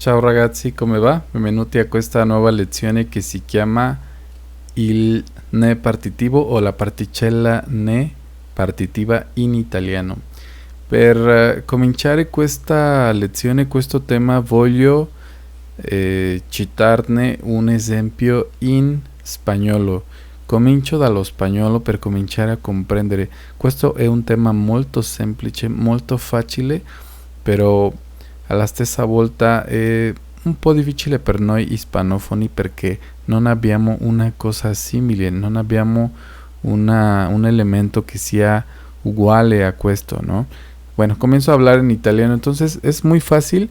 Ciao ragazzi, come va? Benvenuti a questa nuova lezione che si chiama il ne partitivo o la particella ne partitiva in italiano. Per cominciare questa lezione, questo tema, voglio citarne un esempio in spagnolo. Comincio dallo spagnolo per cominciare a comprendere. Questo è un tema molto semplice, molto facile, però alla stessa volta è un po' difficile per noi ispanofoni perché non abbiamo una cosa simile, non abbiamo un elemento che sia uguale a questo, ¿no? Bueno, comienzo a hablar en italiano, entonces es muy fácil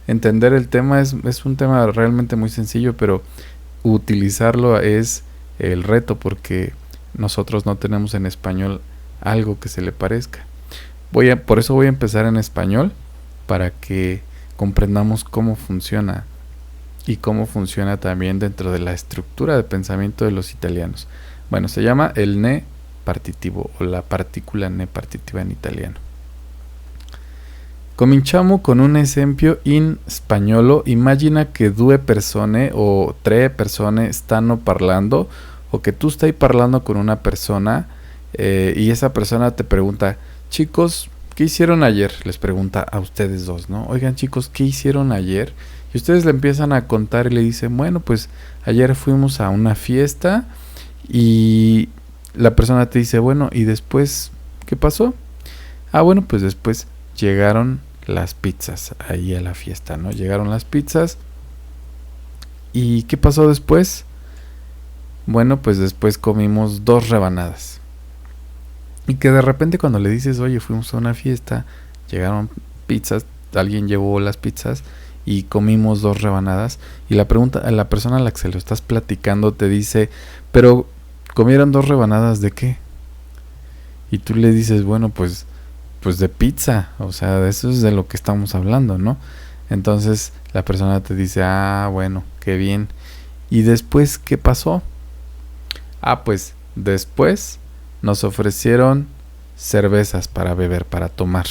entender el tema, es un tema realmente muy sencillo, pero utilizarlo es el reto porque nosotros no tenemos en español algo que se le parezca. Por eso voy a empezar en español para que comprendamos cómo funciona y cómo funciona también dentro de la estructura de pensamiento de los italianos. Bueno, se llama el ne partitivo o la partícula ne partitiva in italiano. Cominciamo con un esempio in spagnolo. Immagina che due persone o tre persone stanno parlando o que tú estás parlando con una persona y esa persona te pregunta, chicos, ¿qué hicieron ayer? Les pregunta a ustedes dos, ¿no? Oigan, chicos, ¿qué hicieron ayer? Y ustedes le empiezan a contar y le dicen, bueno, pues ayer fuimos a una fiesta y la persona te dice, bueno, ¿y después qué pasó? Ah, bueno, pues después llegaron las pizzas ahí a la fiesta, ¿no? Llegaron las pizzas. ¿Y qué pasó después? Bueno, pues después comimos 2 rebanadas. Y que de repente cuando le dices, oye, fuimos a una fiesta, llegaron pizzas, alguien llevó las pizzas y comimos 2 rebanadas. Y la persona a la que se lo estás platicando te dice, pero ¿comieron 2 rebanadas de qué? Y tú le dices, bueno, pues de pizza, o sea, de eso es de lo que estamos hablando, ¿no? Entonces la persona te dice, ah, bueno, qué bien. ¿Y después qué pasó? Ah, pues después nos ofrecieron cervezas para beber, para tomar.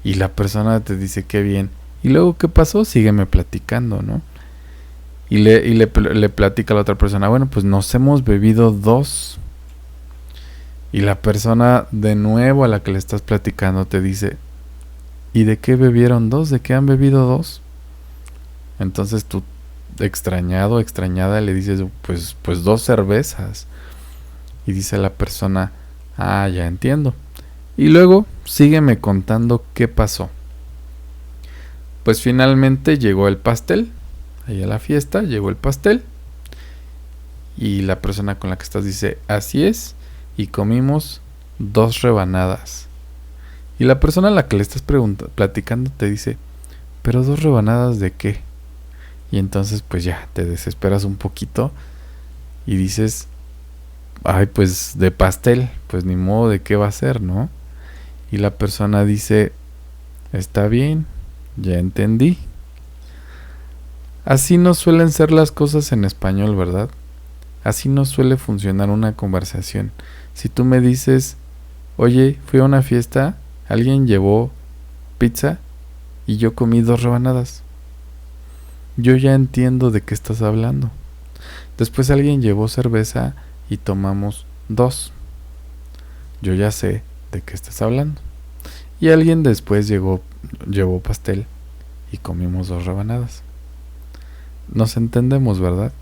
Y la persona te dice, qué bien. ¿Y luego qué pasó? Sígueme platicando, ¿no? Y le platica a la otra persona, bueno, pues nos hemos bebido 2. Y la persona de nuevo a la que le estás platicando te dice, ¿y de qué bebieron 2? ¿De qué han bebido 2? Entonces tú, extrañado, extrañada, le dices, pues 2 cervezas. Y dice la persona, ah, ya entiendo. Y luego sígueme contando qué pasó. Pues finalmente llegó el pastel. Ahí a la fiesta llegó el pastel. Y la persona con la que estás dice, así es. Y comimos 2 rebanadas. Y la persona a la que le estás platicando te dice, ¿pero 2 rebanadas de qué? Y entonces pues ya te desesperas un poquito y dices, ay, pues de pastel, pues ni modo, de qué va a ser, ¿no? Y la persona dice, está bien, ya entendí. Así no suelen ser las cosas en español, ¿verdad? Así no suele funcionar una conversación. Si tú me dices, oye, fui a una fiesta, alguien llevó pizza y yo comí 2 rebanadas. Yo ya entiendo de qué estás hablando. Después alguien llevó cerveza y tomamos 2. Yo ya sé de qué estás hablando. Y alguien después llevó pastel y comimos 2 rebanadas. Nos entendemos, ¿verdad?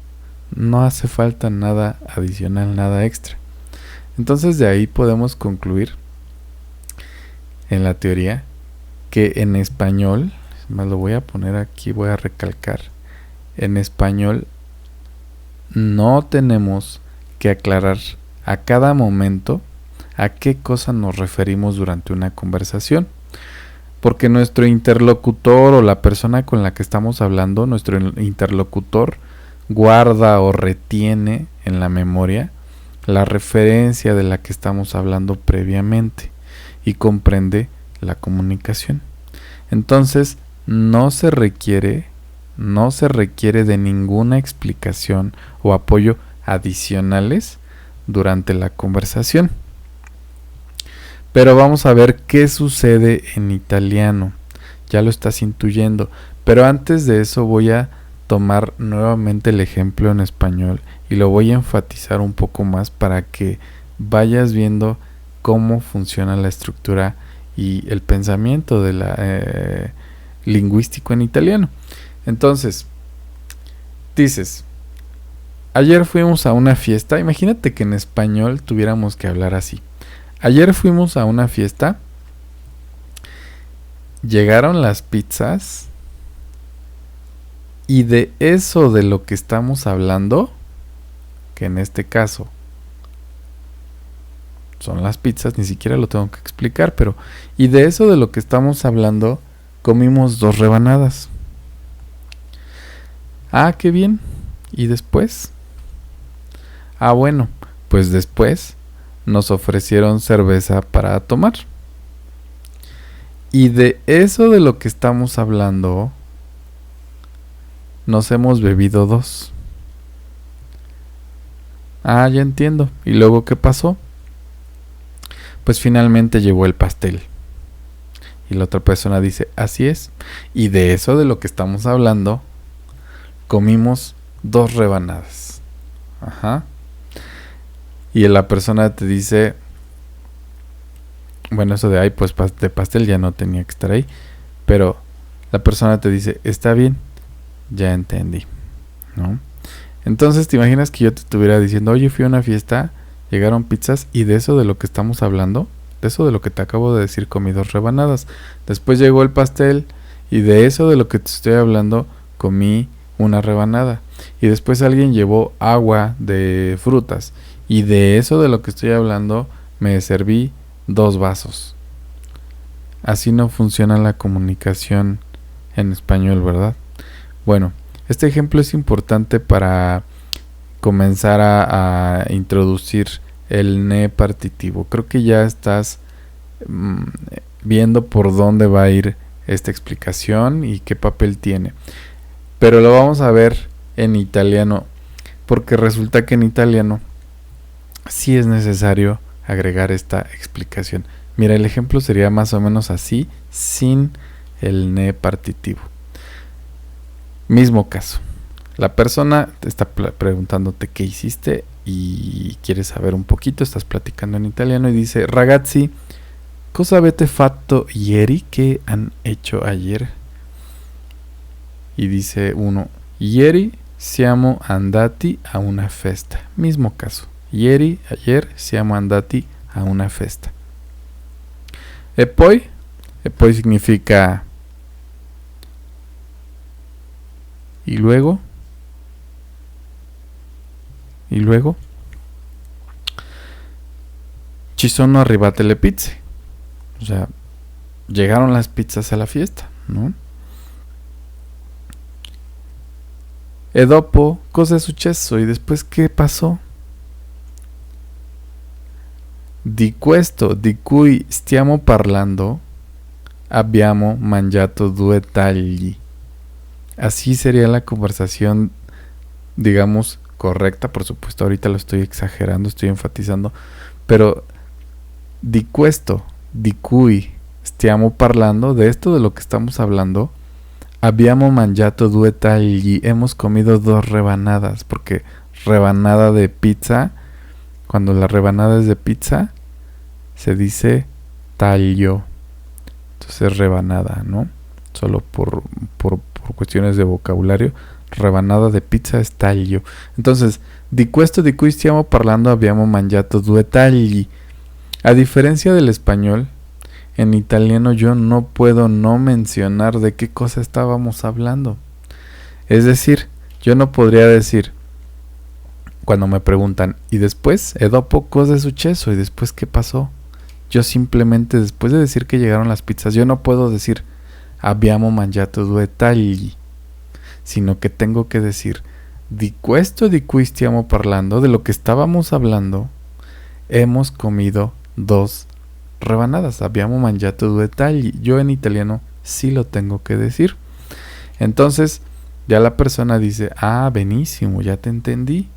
No hace falta nada adicional, nada extra. Entonces de ahí podemos concluir en la teoría que en español, más lo voy a poner aquí, voy a recalcar, en español no tenemos que aclarar a cada momento a qué cosa nos referimos durante una conversación, porque nuestro interlocutor o la persona con la que estamos hablando, nuestro interlocutor guarda o retiene en la memoria la referencia de la que estamos hablando previamente y comprende la comunicación. Entonces no se requiere de ninguna explicación o apoyo adicionales durante la conversación. Pero vamos a ver qué sucede en italiano. ya lo estás intuyendo. Pero antes de eso voy a tomar nuevamente el ejemplo en español y lo voy a enfatizar un poco más para que vayas viendo cómo funciona la estructura y el pensamiento de la lingüístico en italiano. Entonces, dices, ayer fuimos a una fiesta. Imagínate que en español tuviéramos que hablar así. Ayer fuimos a una fiesta. Llegaron las pizzas. Y de eso de lo que estamos hablando, que en este caso son las pizzas, ni siquiera lo tengo que explicar, pero y de eso de lo que estamos hablando, comimos 2 rebanadas. Ah, qué bien. ¿Y después? Ah, bueno, pues después nos ofrecieron cerveza para tomar. Y de eso de lo que estamos hablando, nos hemos bebido 2. Ah, ya entiendo. ¿Y luego qué pasó? Pues finalmente llegó el pastel. Y la otra persona dice, así es. Y de eso de lo que estamos hablando, comimos 2 rebanadas. Ajá. Y la persona te dice, bueno, eso de ahí, pues de pastel ya no tenía que estar ahí. Pero la persona te dice, está bien, ya entendí, ¿no? Entonces te imaginas que yo te estuviera diciendo, oye, fui a una fiesta, llegaron pizzas y de eso de lo que estamos hablando, de eso de lo que te acabo de decir, comí 2 rebanadas. Después llegó el pastel y de eso de lo que te estoy hablando, comí 1 rebanada. Y después alguien llevó agua de frutas y de eso de lo que estoy hablando, me serví 2 vasos. Así no funciona la comunicación en español, ¿verdad? Bueno, este ejemplo es importante para comenzar a introducir el ne partitivo. Creo que ya estás viendo por dónde va a ir esta explicación y qué papel tiene. Pero lo vamos a ver en italiano, porque resulta que en italiano sí es necesario agregar esta explicación. Mira, el ejemplo sería más o menos así, sin el ne partitivo. Mismo caso. La persona te está preguntándote qué hiciste y quieres saber un poquito, estás platicando en italiano y dice, ragazzi, cosa avete fatto ieri? ¿Qué han hecho ayer? Y dice uno, ieri siamo andati a una festa. Mismo caso. Ieri, ayer, siamo andati a una festa. E poi significa y luego ci sono arrivate le pizze. O sea, llegaron las pizzas a la fiesta, ¿no? E dopo cosa è successo? Y después, ¿qué pasó? Di questo di cui stiamo parlando abbiamo mangiato 2 tagli. Así sería la conversación, digamos, correcta. Por supuesto, ahorita lo estoy exagerando, estoy enfatizando. Pero di questo di cui stiamo parlando, de esto de lo que estamos hablando, abbiamo mangiato 2 tagli. Hemos comido 2 rebanadas. Porque rebanada de pizza, cuando la rebanada es de pizza, se dice taglio. Entonces rebanada, ¿no? Solo por cuestiones de vocabulario, rebanada de pizza es taglio. Entonces, di questo di cui stiamo parlando abbiamo mangiato 2 tagli. A diferencia del español, en italiano yo no puedo no mencionar de qué cosa estábamos hablando. Es decir, yo no podría decir, cuando me preguntan, ¿y después? ¿E dopo cosa è successo? ¿Y después qué pasó? Yo simplemente, después de decir que llegaron las pizzas, yo no puedo decir abbiamo mangiato 2 tagli, sino que tengo que decir di questo di cui stiamo parlando, de lo que estábamos hablando, hemos comido 2 rebanadas, abbiamo mangiato 2 tagli. Yo en italiano sí lo tengo que decir. Entonces, ya la persona dice, ah, benissimo, ya te entendí.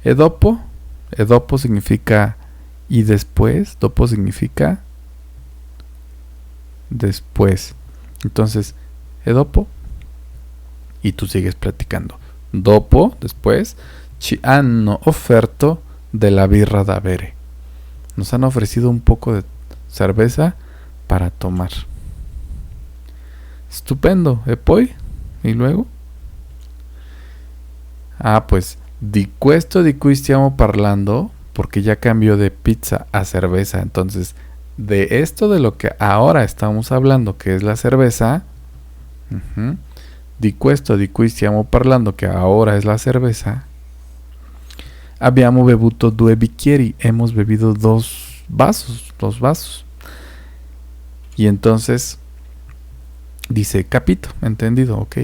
E dopo significa y después, dopo significa después. Entonces, e dopo, y tú sigues platicando. Dopo, después, ci hanno offerto della birra da bere. Nos han ofrecido un poco de cerveza para tomar. Estupendo. E poi? ¿Y luego? Pues di questo di cui stiamo parlando, porque ya cambió de pizza a cerveza. Entonces, de esto de lo que ahora estamos hablando, que es la cerveza, di questo di cui stiamo parlando, que ahora es la cerveza, abbiamo bevuto 2 bicchieri, hemos bebido 2 vasos. Y entonces dice, capito, entendido, ok.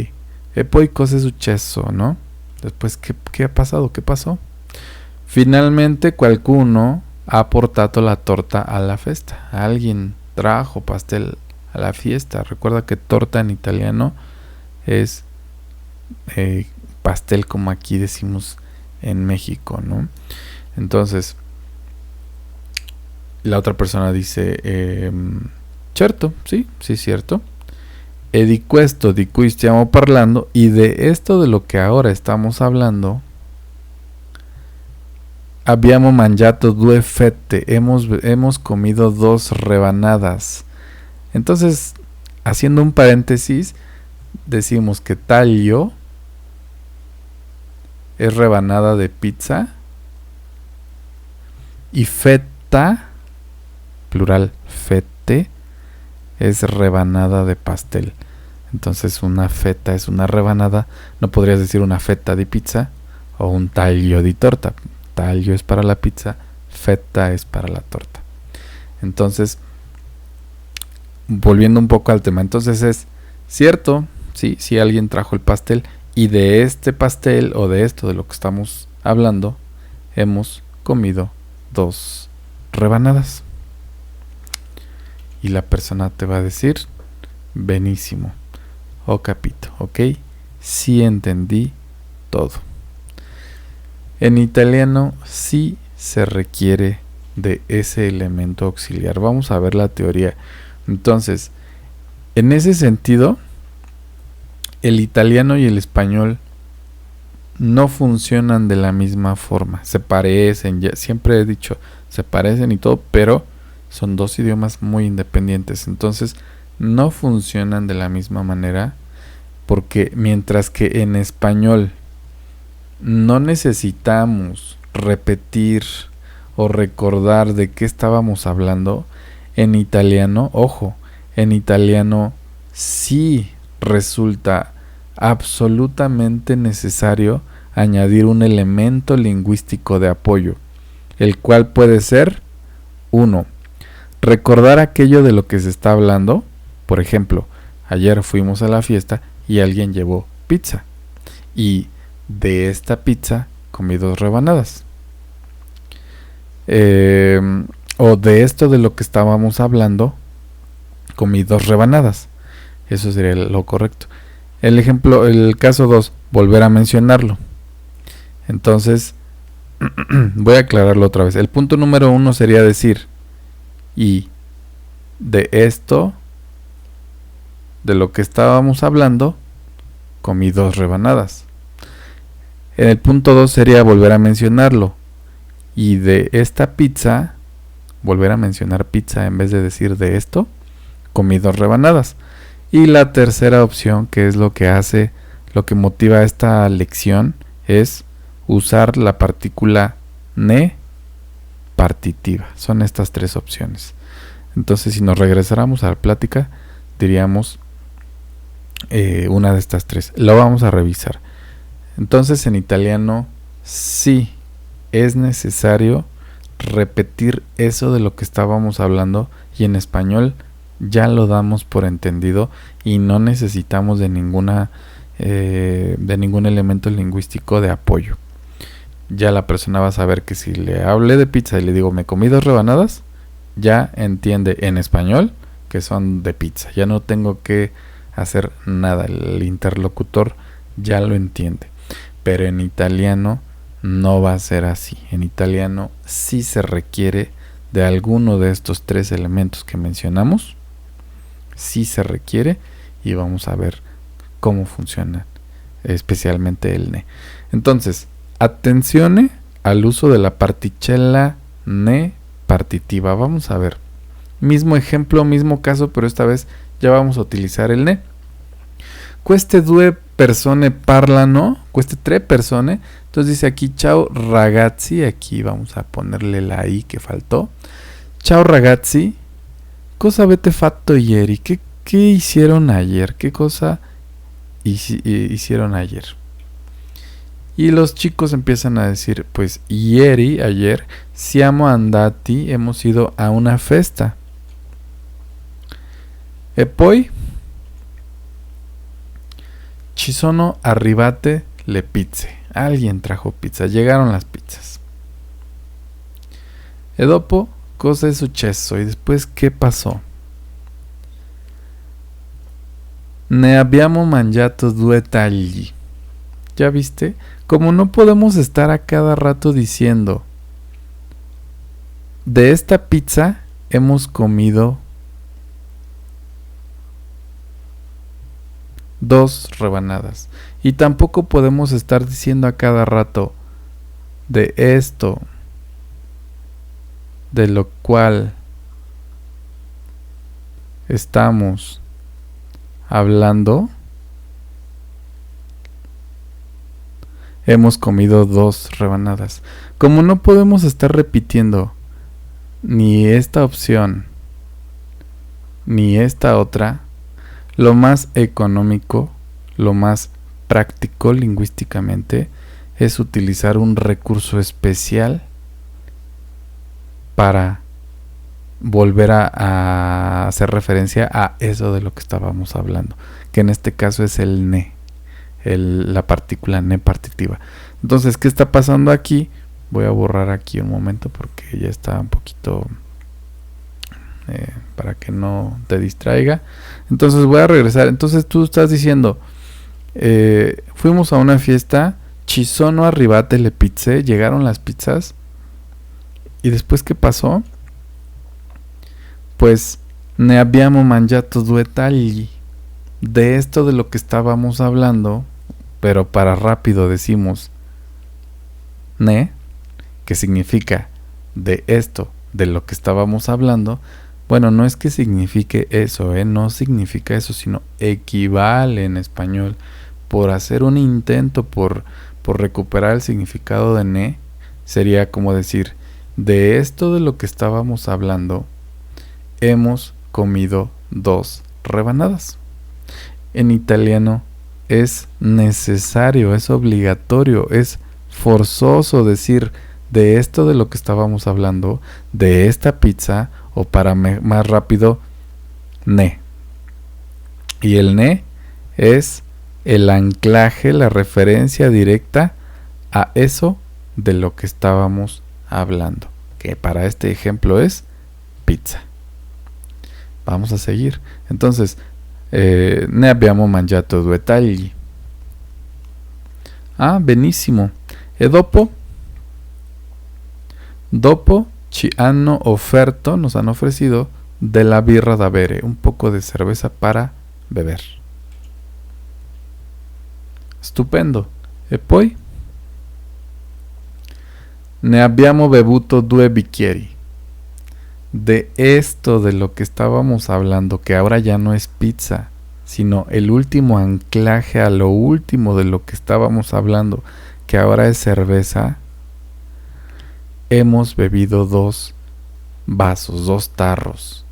E poi cosa è successo, ¿no? Después, ¿qué ha pasado? ¿Qué pasó? Finalmente qualcuno ha portato la torta a la festa. Alguien trajo pastel a la fiesta. Recuerda que torta en italiano es pastel, como aquí decimos en México, ¿no? Entonces, la otra persona dice, certo, sí, cierto. E di questo di cui stiamo parlando, y de esto de lo que ahora estamos hablando, abbiamo mangiato 2 fette, hemos comido 2 rebanadas. Entonces, haciendo un paréntesis, decimos que taglio es rebanada de pizza y fetta, plural fette, es rebanada de pastel. Entonces una feta es una rebanada. No podrías decir una fetta de pizza o un taglio di torta. Taglio es para la pizza, feta es para la torta. Entonces, volviendo un poco al tema, entonces es cierto, sí alguien trajo el pastel, y de este pastel o de esto de lo que estamos hablando hemos comido 2 rebanadas. Y la persona te va a decir, benísimo, o capito, ok, sí entendí todo. En italiano sí se requiere de ese elemento auxiliar. Vamos a ver la teoría. Entonces, en ese sentido, el italiano y el español no funcionan de la misma forma. Se parecen, siempre he dicho, se parecen y todo, pero son 2 idiomas muy independientes. Entonces, no funcionan de la misma manera, porque mientras que en español no necesitamos repetir o recordar de qué estábamos hablando, en italiano, ojo, en italiano sí resulta absolutamente necesario añadir un elemento lingüístico de apoyo, el cual puede ser 1. Recordar aquello de lo que se está hablando. Por ejemplo, ayer fuimos a la fiesta y alguien llevó pizza, y de esta pizza comí 2 rebanadas. O de esto de lo que estábamos hablando comí 2 rebanadas. Eso sería lo correcto. El caso 2, volver a mencionarlo. Entonces, voy a aclararlo otra vez. El punto número 1 sería decir, y de esto, de lo que estábamos hablando, comí 2 rebanadas. En el punto 2 sería volver a mencionarlo, y de esta pizza, volver a mencionar pizza en vez de decir de esto, comí 2 rebanadas. Y la tercera opción, que es lo que motiva esta lección, es usar la partícula ne partitiva. Son estas 3 opciones. Entonces, si nos regresáramos a la plática, diríamos una de estas 3. Lo vamos a revisar. Entonces, en italiano sí es necesario repetir eso de lo que estábamos hablando, y en español ya lo damos por entendido y no necesitamos de ningún elemento lingüístico de apoyo. Ya la persona va a saber que si le hablé de pizza y le digo me comí 2 rebanadas, ya entiende en español que son de pizza. Ya no tengo que hacer nada, el interlocutor ya lo entiende. Pero en italiano no va a ser así. En italiano sí se requiere de alguno de estos 3 elementos que mencionamos. Sí se requiere, y vamos a ver cómo funciona especialmente el ne. Entonces, atención al uso de la particella ne partitiva. Vamos a ver. Mismo ejemplo, mismo caso, pero esta vez ya vamos a utilizar el ne. Queste due persone parlano, queste tre persone. Entonces dice aquí, ciao ragazzi, aquí vamos a ponerle la i que faltó. Ciao ragazzi, cosa avete fatto ieri? ¿Qué hicieron ayer? ¿Qué cosa hicieron ayer? Y los chicos empiezan a decir, pues ieri, ayer, siamo andati, hemos ido a una festa. E poi ci sono arrivate le pizze. Alguien trajo pizza, llegaron las pizzas. E dopo cosa è successo? Y después, ¿qué pasó? Ne abbiamo mangiato due tagli. ¿Ya viste? Como no podemos estar a cada rato diciendo, de esta pizza hemos comido 2 rebanadas. Y tampoco podemos estar diciendo a cada rato, de esto, de lo cual estamos hablando, hemos comido 2 rebanadas. Como no podemos estar repitiendo ni esta opción ni esta otra, lo más económico, lo más práctico lingüísticamente es utilizar un recurso especial para volver a hacer referencia a eso de lo que estábamos hablando, que en este caso es el ne, la partícula ne partitiva. Entonces, ¿qué está pasando aquí? Voy a borrar aquí un momento porque ya está un poquito para que no te distraiga. Entonces voy a regresar. Entonces tú estás diciendo, fuimos a una fiesta, ci sono arrivate le pizze, llegaron las pizzas. ¿Y después qué pasó? Pues ne abbiamo mangiato due tagli. De esto de lo que estábamos hablando, pero para rápido decimos ne, que significa de esto de lo que estábamos hablando. Bueno, no es que signifique eso, no significa eso, sino equivale en español. Por hacer un intento por recuperar el significado de ne, sería como decir, de esto de lo que estábamos hablando, hemos comido 2 rebanadas. En italiano es necesario, es obligatorio, es forzoso decir de esto de lo que estábamos hablando, de esta pizza, o para más rápido, ne. Y el ne es el anclaje, la referencia directa a eso de lo que estábamos hablando, que para este ejemplo es pizza. Vamos a seguir. Entonces, ne abbiamo mangiato due tagli. Ah, benissimo. E dopo ci hanno offerto, nos han ofrecido della birra da bere, un poco de cerveza para beber. Stupendo. E poi ne abbiamo bevuto 2 bicchieri. De esto de lo que estábamos hablando, que ahora ya no es pizza, sino el último anclaje a lo último de lo que estábamos hablando, que ahora es cerveza, hemos bebido 2 vasos, 2 tarros.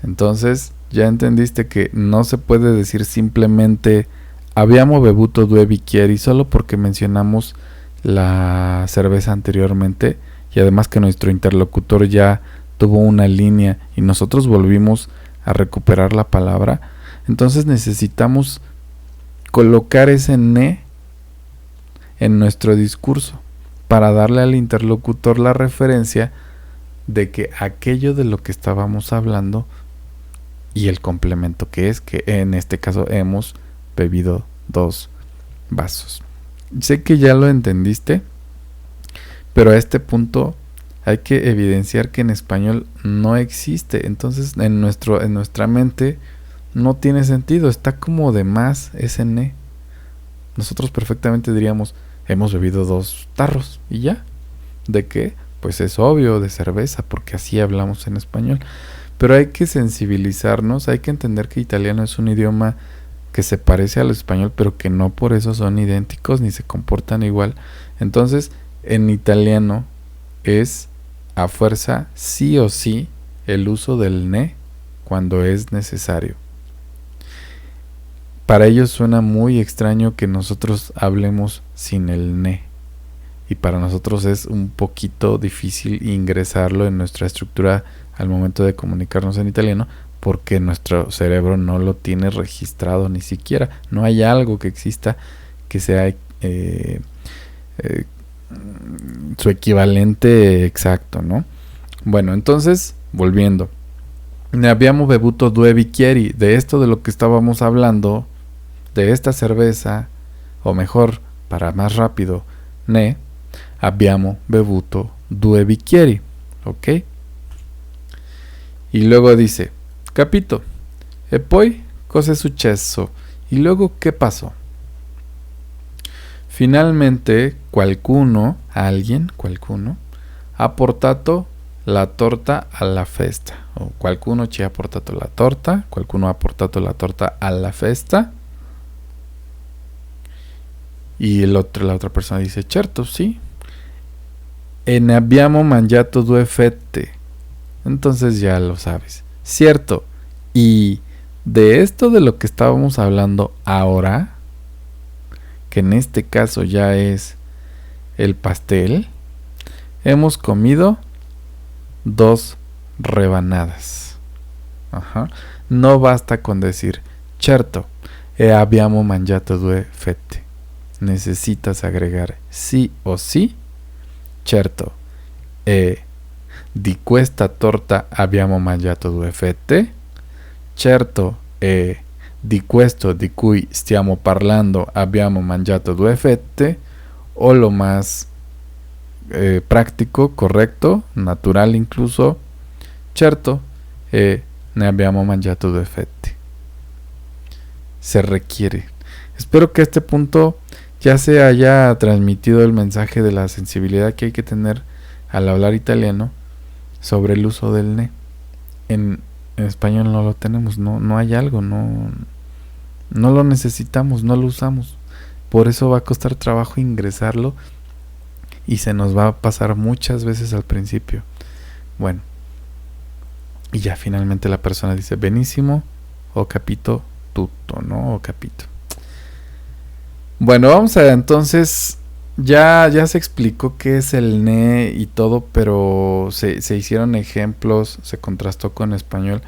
Entonces ya entendiste que no se puede decir simplemente abbiamo bevuto 2 bicchieri solo porque mencionamos la cerveza anteriormente, y además que nuestro interlocutor ya tuvo una línea y nosotros volvimos a recuperar la palabra. Entonces necesitamos colocar ese ne en nuestro discurso para darle al interlocutor la referencia de que aquello de lo que estábamos hablando y el complemento que es que en este caso hemos bebido 2 vasos. Sé que ya lo entendiste, pero a este punto hay que evidenciar que en español no existe. Entonces en nuestra mente no tiene sentido, está como de más ese ne. Nosotros perfectamente diríamos, hemos bebido 2 tarros y ya. ¿De qué? Pues es obvio, de cerveza, porque así hablamos en español. Pero hay que sensibilizarnos, hay que entender que italiano es un idioma que se parece al español, pero que no por eso son idénticos ni se comportan igual. Entonces, en italiano es a fuerza sí o sí el uso del ne cuando es necesario. Para ellos suena muy extraño que nosotros hablemos sin el ne. Y para nosotros es un poquito difícil ingresarlo en nuestra estructura al momento de comunicarnos en italiano, porque nuestro cerebro no lo tiene registrado ni siquiera. No hay algo que exista que sea su equivalente exacto, ¿no? Bueno, entonces, volviendo. Ne abbiamo bevuto 2 bicchieri. De esto de lo que estábamos hablando, de esta cerveza, o mejor, para más rápido, ne abbiamo bevuto 2 bicchieri. ¿Ok? Y luego dice, capito, e poi cosa è successo? Y luego, ¿qué pasó? Finalmente, qualcuno, ha portato la torta alla festa. O qualcuno ci ha portato la torta, qualcuno ha portato la torta alla festa. Y la otra persona dice, certo, sì. E ne abbiamo mangiato 2 fette. Entonces ya lo sabes. Cierto. Y de esto de lo que estábamos hablando ahora, que en este caso ya es el pastel, hemos comido 2 rebanadas. Ajá. No basta con decir certo e abbiamo mangiato 2 fette. Necesitas agregar sí o sí certo e di questa torta abbiamo mangiato 2 fette. Certo e di questo di cui stiamo parlando abbiamo mangiato 2 fette. O lo más práctico, correcto, natural incluso, certo e ne abbiamo mangiato 2 fette. Se requiere. Espero que a este punto ya se haya transmitido el mensaje de la sensibilidad que hay que tener al hablar italiano sobre el uso del ne. En español no lo tenemos, no hay algo, no lo necesitamos, no lo usamos. Por eso va a costar trabajo ingresarlo y se nos va a pasar muchas veces al principio. Bueno, y ya finalmente la persona dice benissimo o capito tutto, ¿no? O capito. Bueno, vamos a entonces, ya se explicó qué es el ne y todo, pero se hicieron ejemplos, se contrastó con español,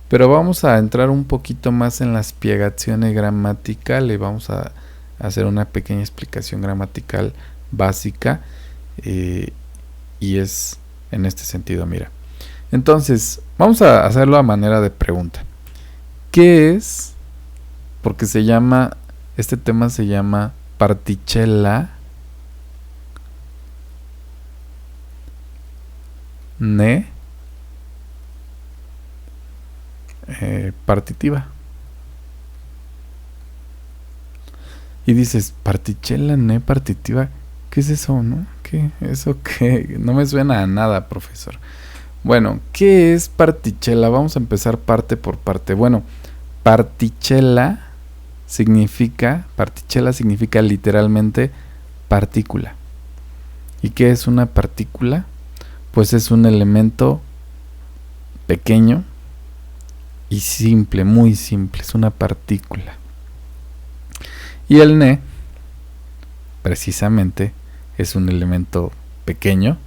pero vamos a entrar un poquito más en la spiegazione gramaticale, vamos a hacer una pequeña explicación gramatical básica, y es en este sentido, mira. Entonces, vamos a hacerlo a manera de pregunta. ¿Qué es? Porque este tema se llama particella ne partitiva. Y dices, particella ne partitiva, ¿qué es eso, no? ¿Qué? ¿Eso qué? No me suena a nada, profesor. Bueno, ¿qué es particella? Vamos a empezar parte por parte. Bueno, particella significa literalmente partícula. ¿Y qué es una partícula? Pues es un elemento pequeño y simple, muy simple, es una partícula. Y el ne, precisamente, es un elemento pequeño,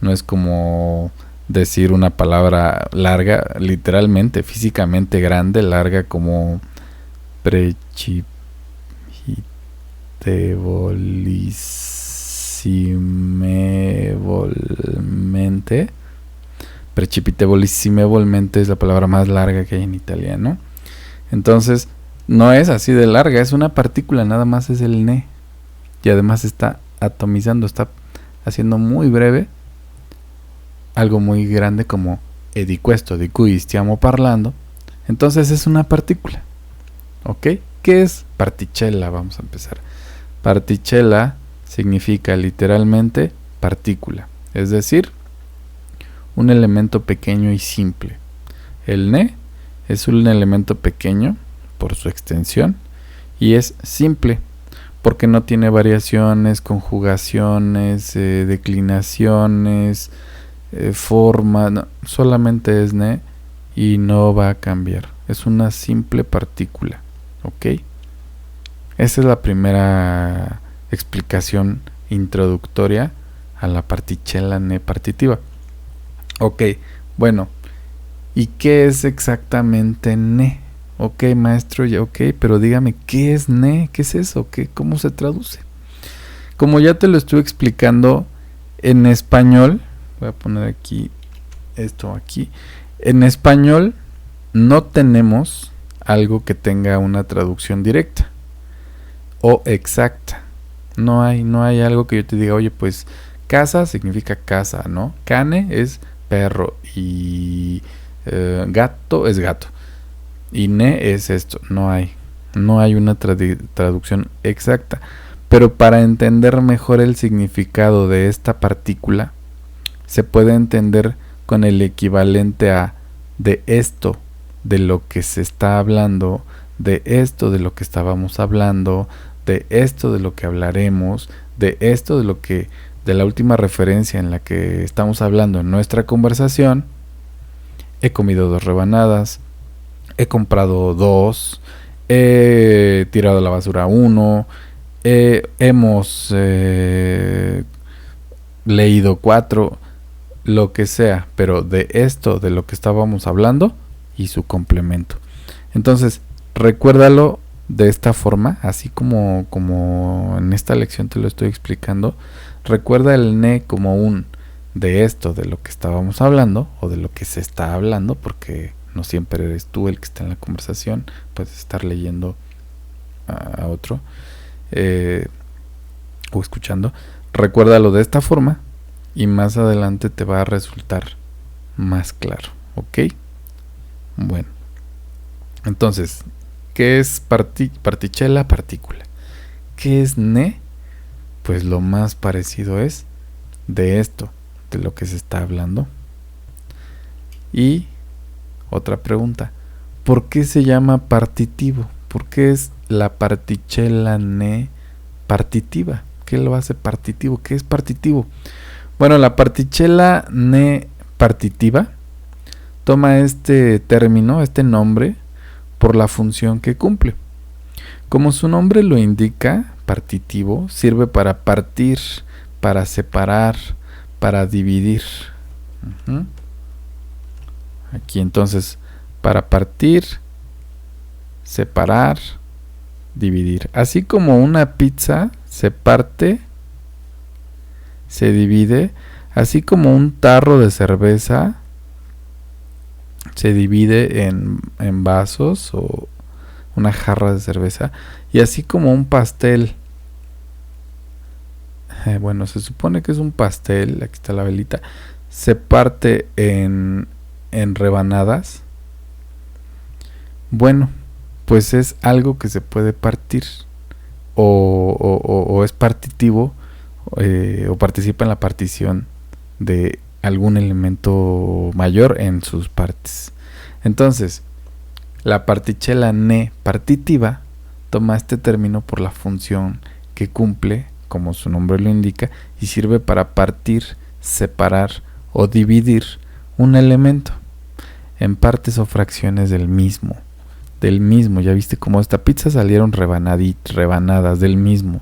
no es como decir una palabra larga, literalmente, físicamente grande, larga como precipitevolissimevolmente es la palabra más larga que hay en italiano. Entonces, no es así de larga, es una partícula, nada más es el ne. Y además está atomizando, está haciendo muy breve algo muy grande como di questo di cui stiamo parlando, Entonces es una partícula. ¿Ok? ¿Qué es particella? Vamos a empezar. Particella significa literalmente partícula, es decir, un elemento pequeño y simple. El Ne es un elemento pequeño por su extensión y es simple porque no tiene variaciones, conjugaciones, declinaciones, forma, no, solamente es Ne y no va a cambiar. Es una simple partícula. ¿Ok? Esa es la primera explicación introductoria a la particella Ne partitiva. Ok, bueno, ¿y qué es exactamente Ne? Ok, maestro, ya ok, pero dígame, ¿qué es Ne? ¿Qué es eso? ¿Cómo se traduce? Como ya te lo estuve explicando en español, voy a poner aquí esto aquí. En español no tenemos algo que tenga una traducción directa o exacta. No hay algo que yo te diga, oye, pues casa significa casa, ¿no? Cane es perro y gato es gato. Y Ne es esto. No hay una traducción exacta. Pero para entender mejor el significado de esta partícula, se puede entender con el equivalente a de esto de lo que se está hablando, de esto de lo que estábamos hablando, de esto de lo que hablaremos, de esto de lo que de la última referencia en la que estamos hablando en nuestra conversación. He comido 2 rebanadas, he comprado 2, he tirado a la basura 1, hemos leído 4, lo que sea, pero de esto de lo que estábamos hablando y su complemento. Entonces, recuérdalo de esta forma, así como en esta lección te lo estoy explicando. Recuerda el Ne como un de esto de lo que estábamos hablando o de lo que se está hablando, porque no siempre eres tú el que está en la conversación, puedes estar leyendo a otro o escuchando. Recuérdalo de esta forma y más adelante te va a resultar más claro. ¿Ok? Bueno, entonces, ¿qué es particella? Partícula. ¿Qué es Ne? Pues lo más parecido es de esto, de lo que se está hablando. Y otra pregunta, ¿por qué se llama partitivo? ¿Por qué es la particella Ne partitiva? ¿Qué lo hace partitivo? ¿Qué es partitivo? Bueno, la particella Ne partitiva toma este término, este nombre, por la función que cumple. Como su nombre lo indica, partitivo sirve para partir, para separar, para dividir. Aquí entonces, para partir, separar, dividir. Así como una pizza se parte, se divide, así como un tarro de cerveza se divide en vasos o una jarra de cerveza, y así como un pastel, bueno, se supone que es un pastel, aquí está la velita, se parte en rebanadas. Bueno, pues es algo que se puede partir o es partitivo o participa en la partición de algún elemento mayor en sus partes. Entonces, la particella Ne partitiva toma este término por la función que cumple, como su nombre lo indica, y sirve para partir, separar o dividir un elemento en partes o fracciones del mismo. Ya viste cómo esta pizza salieron rebanadas del mismo.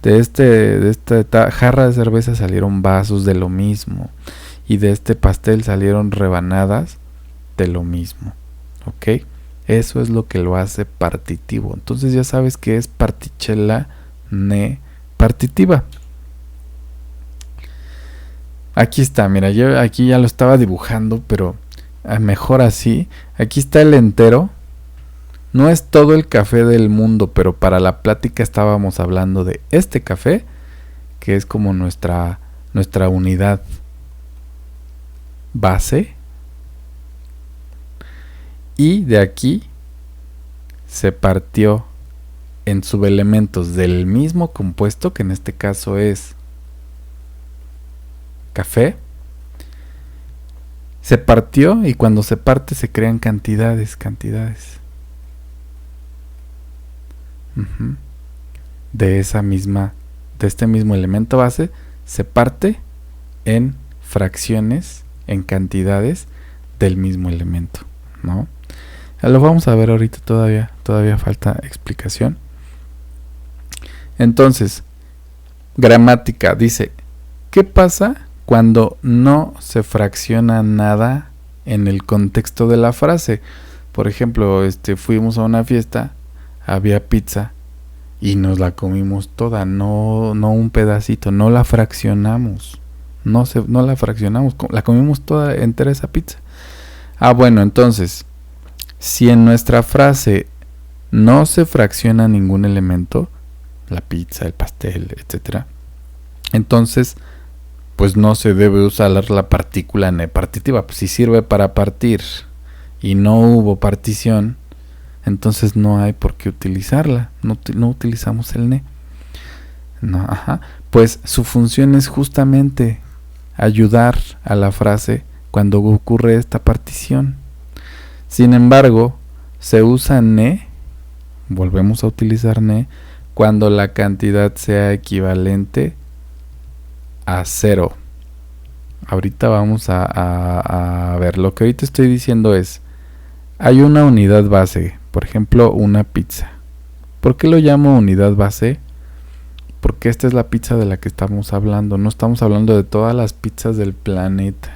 De esta jarra de cerveza salieron vasos de lo mismo. Y de este pastel salieron rebanadas de lo mismo. ¿Ok? Eso es lo que lo hace partitivo. Entonces ya sabes que es particella Ne partitiva. Aquí está, mira, yo aquí ya lo estaba dibujando, pero mejor así. Aquí está el entero. No es todo el café del mundo, pero para la plática estábamos hablando de este café, que es como nuestra unidad base. y de aquí se partió en subelementos del mismo compuesto, que en este caso es café. Se partió y cuando se parte se crean cantidades. De este mismo elemento base se parte en fracciones, en cantidades del mismo elemento, ¿no? Lo vamos a ver ahorita, todavía falta explicación. Entonces, gramática dice, ¿qué pasa cuando no se fracciona nada en el contexto de la frase? Por ejemplo, fuimos a una fiesta, había pizza y nos la comimos toda, no un pedacito, no la fraccionamos. No la fraccionamos, la comimos toda entera esa pizza. Bueno, entonces, si en nuestra frase no se fracciona ningún elemento, la pizza, el pastel, etcétera, entonces pues no se debe usar la partícula ne partitiva. Pues si sirve para partir y no hubo partición, entonces no hay por qué utilizarla. No utilizamos el ne. No, pues su función es justamente ayudar a la frase cuando ocurre esta partición. Sin embargo, se usa ne, volvemos a utilizar ne, cuando la cantidad sea equivalente a 0. Ahorita vamos a ver. Lo que ahorita estoy diciendo es, hay una unidad base, por ejemplo, una pizza. ¿Por qué lo llamo unidad base? Porque esta es la pizza de la que estamos hablando. No estamos hablando de todas las pizzas del planeta.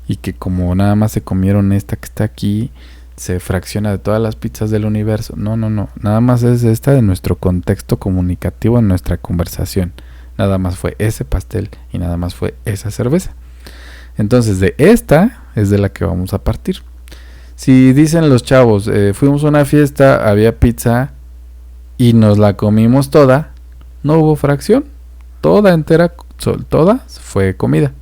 Y que como nada más se comieron esta que está aquí, se fracciona de todas las pizzas del universo. No. Nada más es esta de nuestro contexto comunicativo en nuestra conversación. Nada más fue ese pastel y nada más fue esa cerveza. Entonces de esta es de la que vamos a partir. Si dicen los chavos, fuimos a una fiesta, había pizza y nos la comimos toda, no hubo fracción. Toda entera, toda fue comida.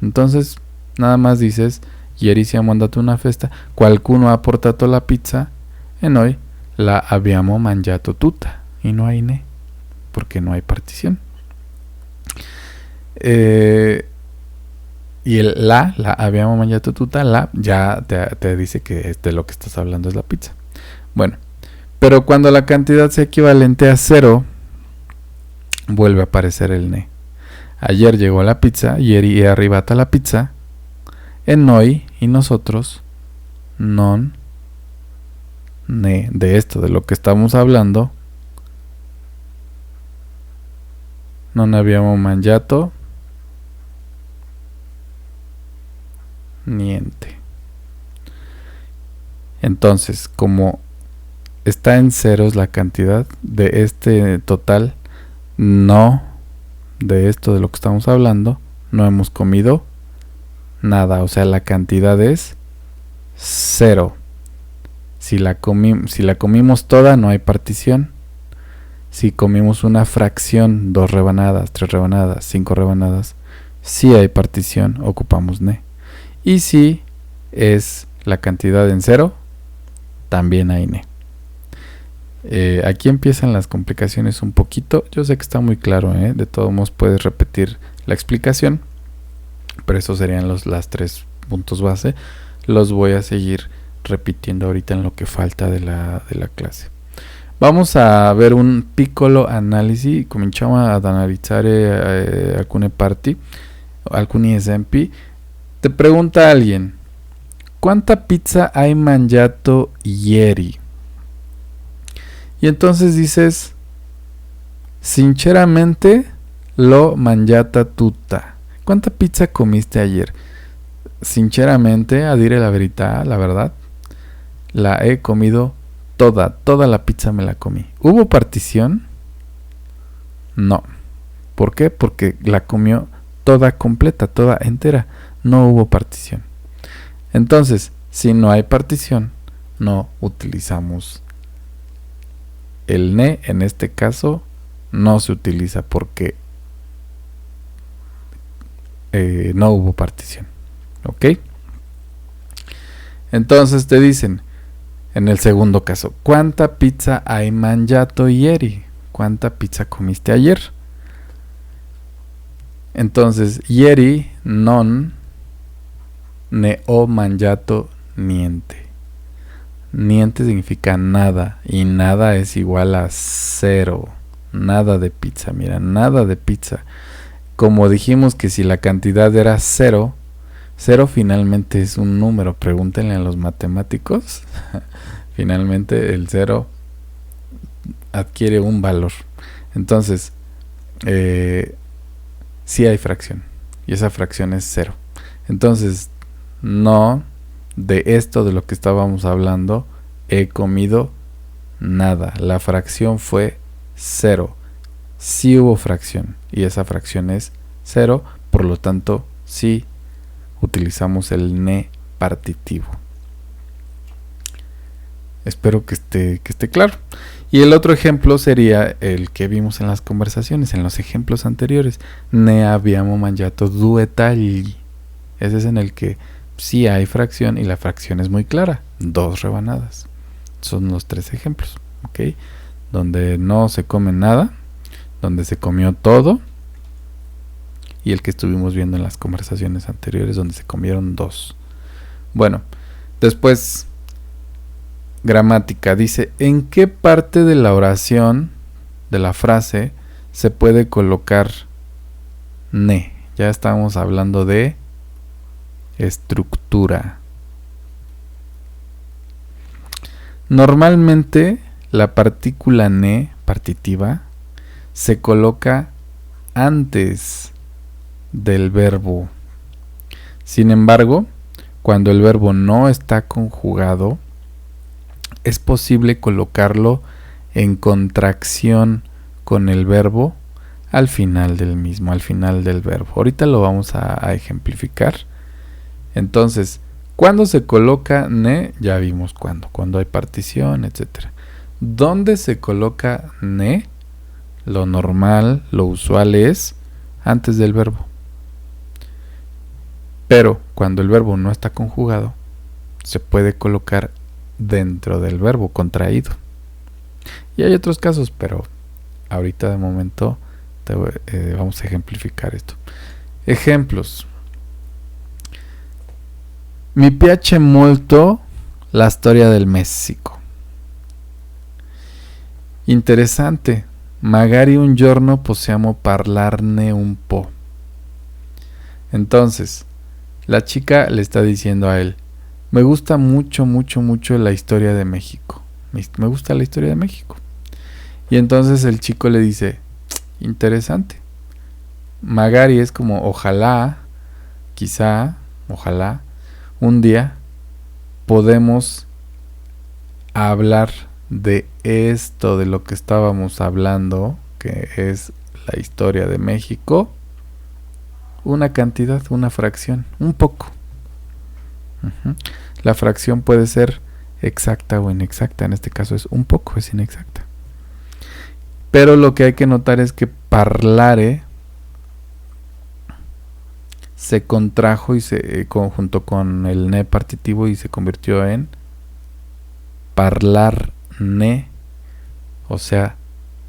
Entonces nada más dices, ieri siamo andati a una festa, qualcuno ha portato la pizza e noi la abbiamo mangiato tutta. Y no hay ne, porque no hay partición. Y el la habíamos mangiato tutta, la ya te dice que de lo que estás hablando es la pizza. Bueno, pero cuando la cantidad sea equivalente a 0, vuelve a aparecer el ne. Ayer llegó la pizza, ieri è arrivata la pizza, e noi, y nosotros, non ne, de esto, de lo que estamos hablando, non abbiamo mangiato niente. Entonces, como está en ceros la cantidad de este total, no de esto de lo que estamos hablando, no hemos comido nada, o sea, la cantidad es 0. Si la comimos toda, no hay partición. Si comimos una fracción, 2 rebanadas, 3 rebanadas, 5 rebanadas, sí hay partición, ocupamos ne. Y si es la cantidad en 0, también hay ne. Aquí empiezan las complicaciones un poquito. Yo sé que está muy claro, de todos modos puedes repetir la explicación, pero esos serían los 3 puntos base. Los voy a seguir repitiendo ahorita en lo que falta de la clase. Vamos a ver un piccolo analisi. Cominciamo ad analizzare alcune parti, alcuni esempi. Te pregunta alguien, ¿cuánta pizza hai mangiato ieri? Y entonces dices, sinceramente l'ho mangiata tutta. ¿Cuánta pizza comiste ayer? Sinceramente, a dire la verità, la verdad, la he comido toda la pizza me la comí. ¿Hubo partición? No. ¿Por qué? Porque la comió toda completa, toda entera. No hubo partición. Entonces, si no hay partición, no utilizamos el ne. En este caso, no se utiliza porque no hubo partición. ¿Ok? Entonces te dicen, en el segundo caso, ¿cuánta pizza hai mangiato ieri? ¿Cuánta pizza comiste ayer? Entonces, ieri non ne ho mangiato niente. Niente significa nada, y nada es igual a cero. Nada de pizza, mira, nada de pizza. Como dijimos que si la cantidad era cero, cero finalmente es un número. Pregúntenle a los matemáticos. Finalmente el cero adquiere un valor. Entonces, sí hay fracción. Y esa fracción es cero. Entonces, no de esto de lo que estábamos hablando he comido nada. La fracción fue cero. Sí hubo fracción. Y esa fracción es cero. Por lo tanto, sí utilizamos el ne partitivo. Espero que esté claro. Y el otro ejemplo sería el que vimos en las conversaciones, en los ejemplos anteriores. Ne abbiamo mangiato 2 tagli. Ese es en el que sí hay fracción y la fracción es muy clara. 2 rebanadas. Son los 3 ejemplos. ¿Ok? Donde no se come nada. Donde se comió todo. Y el que estuvimos viendo en las conversaciones anteriores, donde se comieron 2. Bueno, después... gramática, dice, ¿en qué parte de la oración, de la frase, se puede colocar ne? Ya estamos hablando de estructura. Normalmente la partícula ne, partitiva, se coloca antes del verbo. Sin embargo, cuando el verbo no está conjugado, es posible colocarlo en contracción con el verbo al final del mismo, al final del verbo. Ahorita lo vamos a ejemplificar. Entonces, ¿cuándo se coloca ne? Ya vimos cuando hay partición, etc. ¿Dónde se coloca ne? Lo normal, lo usual es antes del verbo. Pero cuando el verbo no está conjugado, se puede colocar dentro del verbo contraído. Y hay otros casos, pero ahorita de momento vamos a ejemplificar esto. Ejemplos. Mi piace molto la storia del Messico. Interessante. Magari un giorno possiamo parlarne un po'. Entonces, la chica le está diciendo a él, me gusta mucho, mucho, mucho la historia de México. Me gusta la historia de México. Y entonces el chico le dice, interesante. Magari es como ojalá, quizá, ojalá, un día podemos hablar de esto, de lo que estábamos hablando, que es la historia de México, una cantidad, una fracción, un poco. La fracción puede ser exacta o inexacta, en este caso es un poco, es inexacta. Pero lo que hay que notar es que parlare se contrajo y se junto con el ne partitivo y se convirtió en parlarne, o sea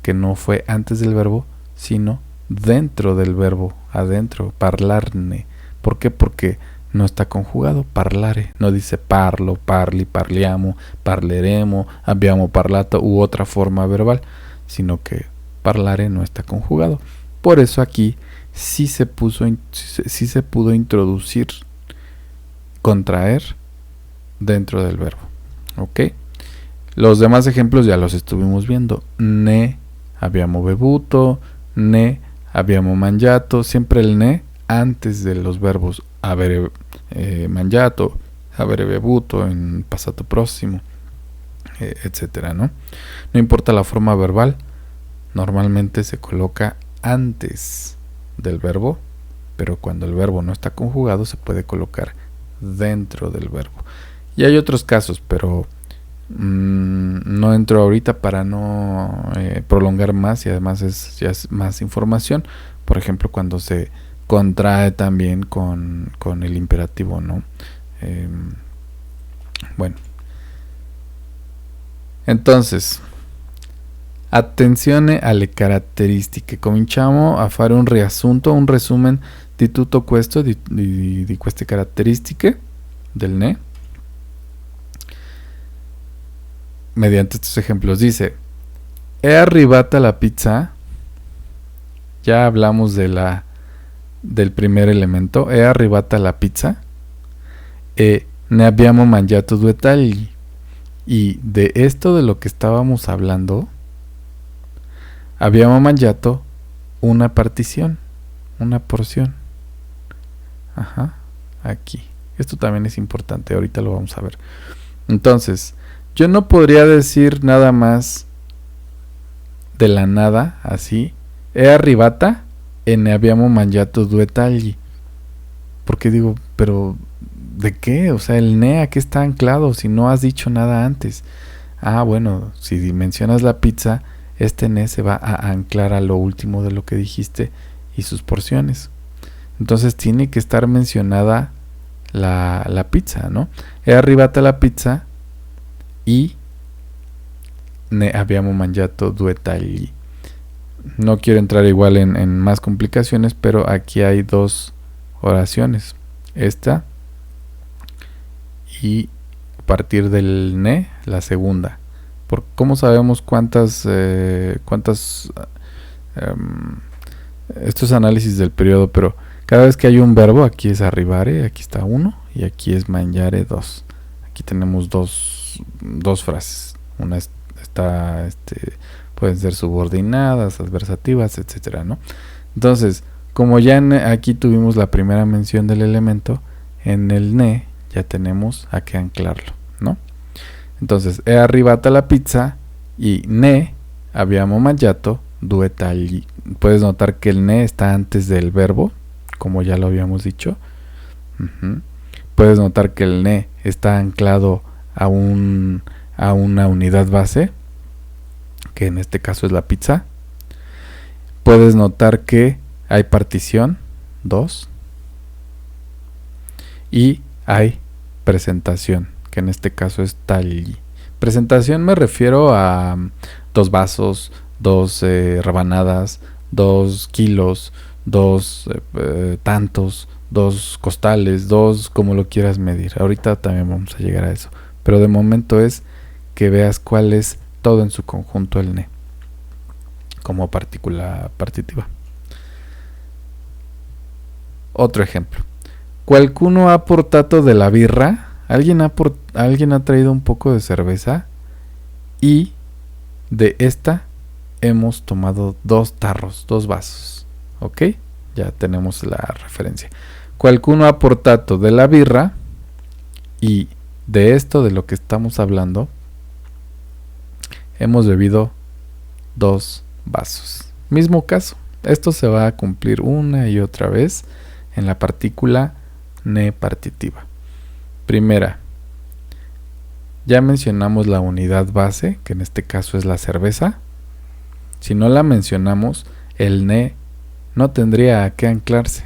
que no fue antes del verbo, sino dentro del verbo, adentro, parlarne. ¿Por qué? Porque no está conjugado, parlare. No dice parlo, parli, parliamo, parleremo, abbiamo parlato u otra forma verbal, sino que parlare no está conjugado. Por eso aquí sí se pudo introducir, contraer dentro del verbo. ¿Ok? Los demás ejemplos ya los estuvimos viendo. Ne abbiamo bevuto, ne abbiamo mangiato, siempre el ne antes de los verbos avere mangiato, avere bevuto en passato próximo, etcétera, ¿no? No importa la forma verbal, normalmente se coloca antes del verbo, pero cuando el verbo no está conjugado se puede colocar dentro del verbo. Y hay otros casos, pero no entro ahorita para no prolongar más, y además ya es más información. Por ejemplo, cuando se contrae también con el imperativo, ¿no? Bueno, entonces, attenzione alle caratteristiche. Cominciamo a fare un riassunto, un resumen di tutto questo, di queste caratteristiche del NE. Mediante estos ejemplos dice, è arrivata la pizza. Ya hablamos del primer elemento, è arrivata la pizza. E ne abbiamo mangiato 2 tagli. Y de esto de lo que estábamos hablando, abbiamo mangiato una partición, una porción. Ajá, aquí. Esto también es importante, ahorita lo vamos a ver. Entonces, yo no podría decir nada más de la nada, así. È arrivata e ne abbiamo mangiato 2 tagli. Porque digo, pero ¿de qué? O sea, el ne, ¿a qué está anclado si no has dicho nada antes? Ah, bueno, si mencionas la pizza, este ne se va a anclar a lo último de lo que dijiste y sus porciones. Entonces tiene que estar mencionada la pizza, ¿no? È arrivata la pizza y ne abbiamo mangiato 2 tagli. No quiero entrar igual en más complicaciones, pero aquí hay 2 oraciones. Esta y a partir del ne, la segunda. ¿Cómo sabemos cuántas esto es análisis del periodo, pero cada vez que hay un verbo, aquí es arrivare, aquí está 1 y aquí es mangiare 2. Aquí tenemos dos frases. Una está pueden ser subordinadas, adversativas, etcétera, ¿no? Entonces, como ya aquí tuvimos la primera mención del elemento, en el ne ya tenemos a qué anclarlo, ¿no? Entonces, è arrivata la pizza y ne abbiamo mangiato 2 tagli. Puedes notar que el ne está antes del verbo, como ya lo habíamos dicho. Puedes notar que el ne está anclado a una unidad base, que en este caso es la pizza. Puedes notar que hay partición, 2, y hay presentación, que en este caso es tagli. Presentación me refiero a 2 vasos, 2 rebanadas, 2 kilos, 2 tantos, 2 costales, 2 como lo quieras medir. Ahorita también vamos a llegar a eso, pero de momento es que veas cuál es todo en su conjunto el ne como partícula partitiva. Otro ejemplo. Qualcuno ha portato de la birra. Alguien ha traído un poco de cerveza y de esta hemos tomado 2 tarros, 2 vasos. ¿Ok? Ya tenemos la referencia. Qualcuno ha portato de la birra y de esto de lo que estamos hablando hemos bebido 2 vasos. Mismo caso. Esto se va a cumplir una y otra vez en la partícula ne partitiva. Primera, ya mencionamos la unidad base, que en este caso es la cerveza. Si no la mencionamos, el ne no tendría a qué anclarse.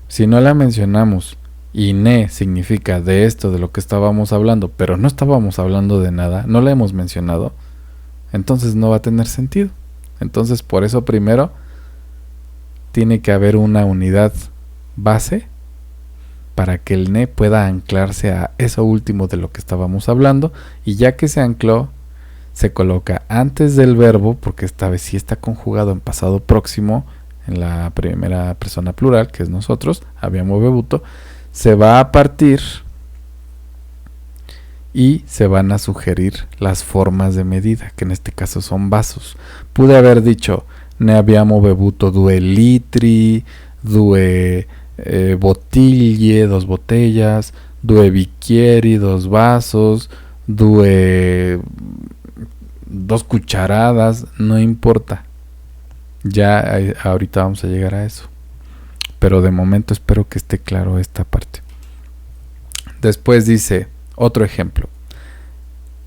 Si no la mencionamos y ne significa de esto de lo que estábamos hablando, pero no estábamos hablando de nada, no la hemos mencionado, entonces no va a tener sentido. Entonces por eso primero tiene que haber una unidad base para que el ne pueda anclarse a eso último de lo que estábamos hablando, y ya que se ancló, se coloca antes del verbo, porque esta vez sí está conjugado en pasado próximo, en la primera persona plural, que es nosotros, abbiamo bevuto, se va a partir y se van a sugerir las formas de medida, que en este caso son vasos. Pude haber dicho ne abbiamo bevuto 2 litri, 2 bottiglie, 2 botellas, 2 bicchieri, 2 vasos, 2 cucharadas, no importa. Ya ahorita vamos a llegar a eso. Pero de momento espero que esté claro esta parte. Después dice, otro ejemplo.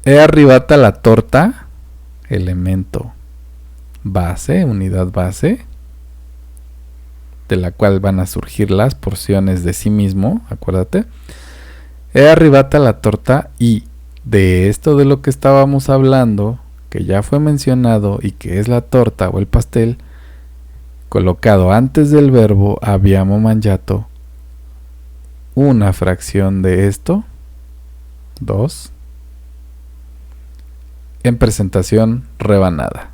È arrivata la torta, elemento base, unidad base, de la cual van a surgir las porciones de sí mismo, acuérdate. He arribata la torta y de esto de lo que estábamos hablando, que ya fue mencionado y que es la torta o el pastel, colocado antes del verbo abbiamo mangiato, una fracción de esto, 2, en presentación rebanada.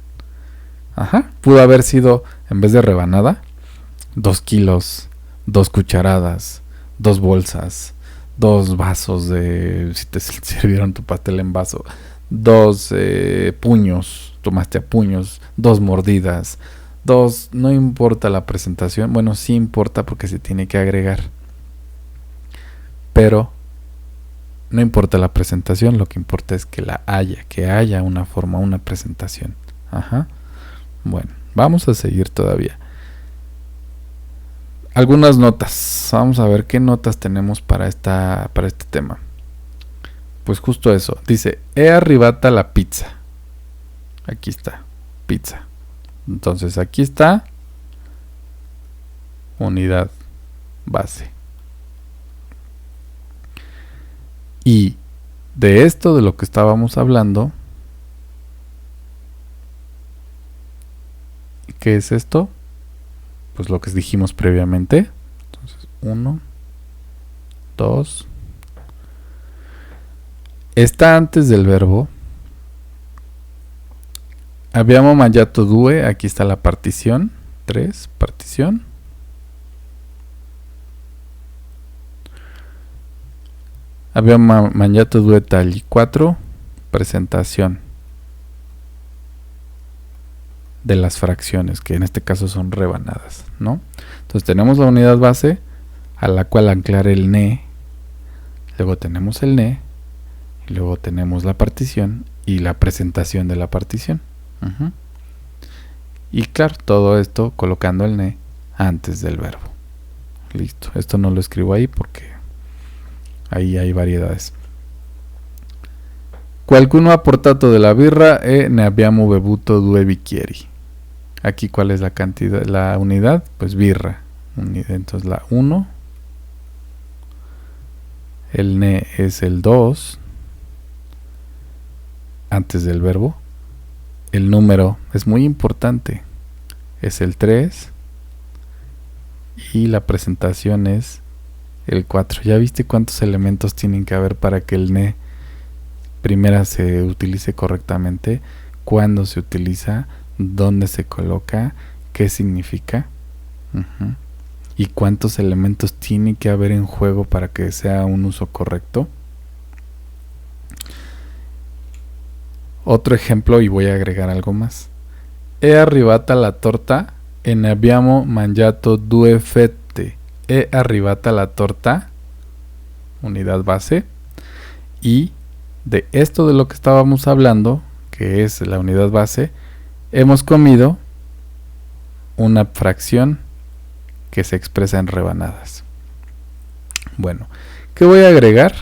Ajá, pudo haber sido, en vez de rebanada, 2 kilos, 2 cucharadas, 2 bolsas, 2 vasos de, si te sirvieron tu pastel en vaso, 2 puños, tomaste a puños, 2 mordidas, 2, no importa la presentación, bueno, sí importa porque se tiene que agregar, pero no importa la presentación, lo que importa es que que haya una forma, una presentación. Ajá. Bueno, vamos a seguir todavía. Algunas notas. Vamos a ver qué notas tenemos para este tema. Pues justo eso. Dice, he arribata la pizza. Aquí está, pizza. Entonces aquí está unidad base. Y de esto de lo que estábamos hablando, ¿qué es esto? Pues lo que dijimos previamente. Entonces, 1, 2. Está antes del verbo. Abbiamo mangiato 2. Aquí está la partición. 3, partición. Abbiamo mangiato 2 tagli. 4, presentación de las fracciones, que en este caso son rebanadas, ¿no? Entonces tenemos la unidad base a la cual anclar el ne, luego tenemos el ne, y luego tenemos la partición y la presentación de la partición. Y claro, todo esto colocando el ne antes del verbo. Listo, esto no lo escribo ahí porque ahí hay variedades. Qualcuno ha portato della birra e ne abbiamo bevuto 2 bicchieri. Aquí, ¿cuál es la cantidad? La unidad, pues birra. Entonces la 1. El ne es el 2. Antes del verbo. El número es muy importante. Es el 3. Y la presentación es el 4. ¿Ya viste cuántos elementos tienen que haber para que el ne primera se utilice correctamente? ¿Cuándo se utiliza? ¿Dónde se coloca? ¿Qué significa? ¿Y cuántos elementos tiene que haber en juego para que sea un uso correcto? Otro ejemplo, y voy a agregar algo más. È arrivata la torta e ne abbiamo mangiato 2 fette. È arrivata la torta, unidad base, y de esto de lo que estábamos hablando, que es la unidad base, hemos comido una fracción que se expresa en rebanadas. Bueno, ¿qué voy a agregar?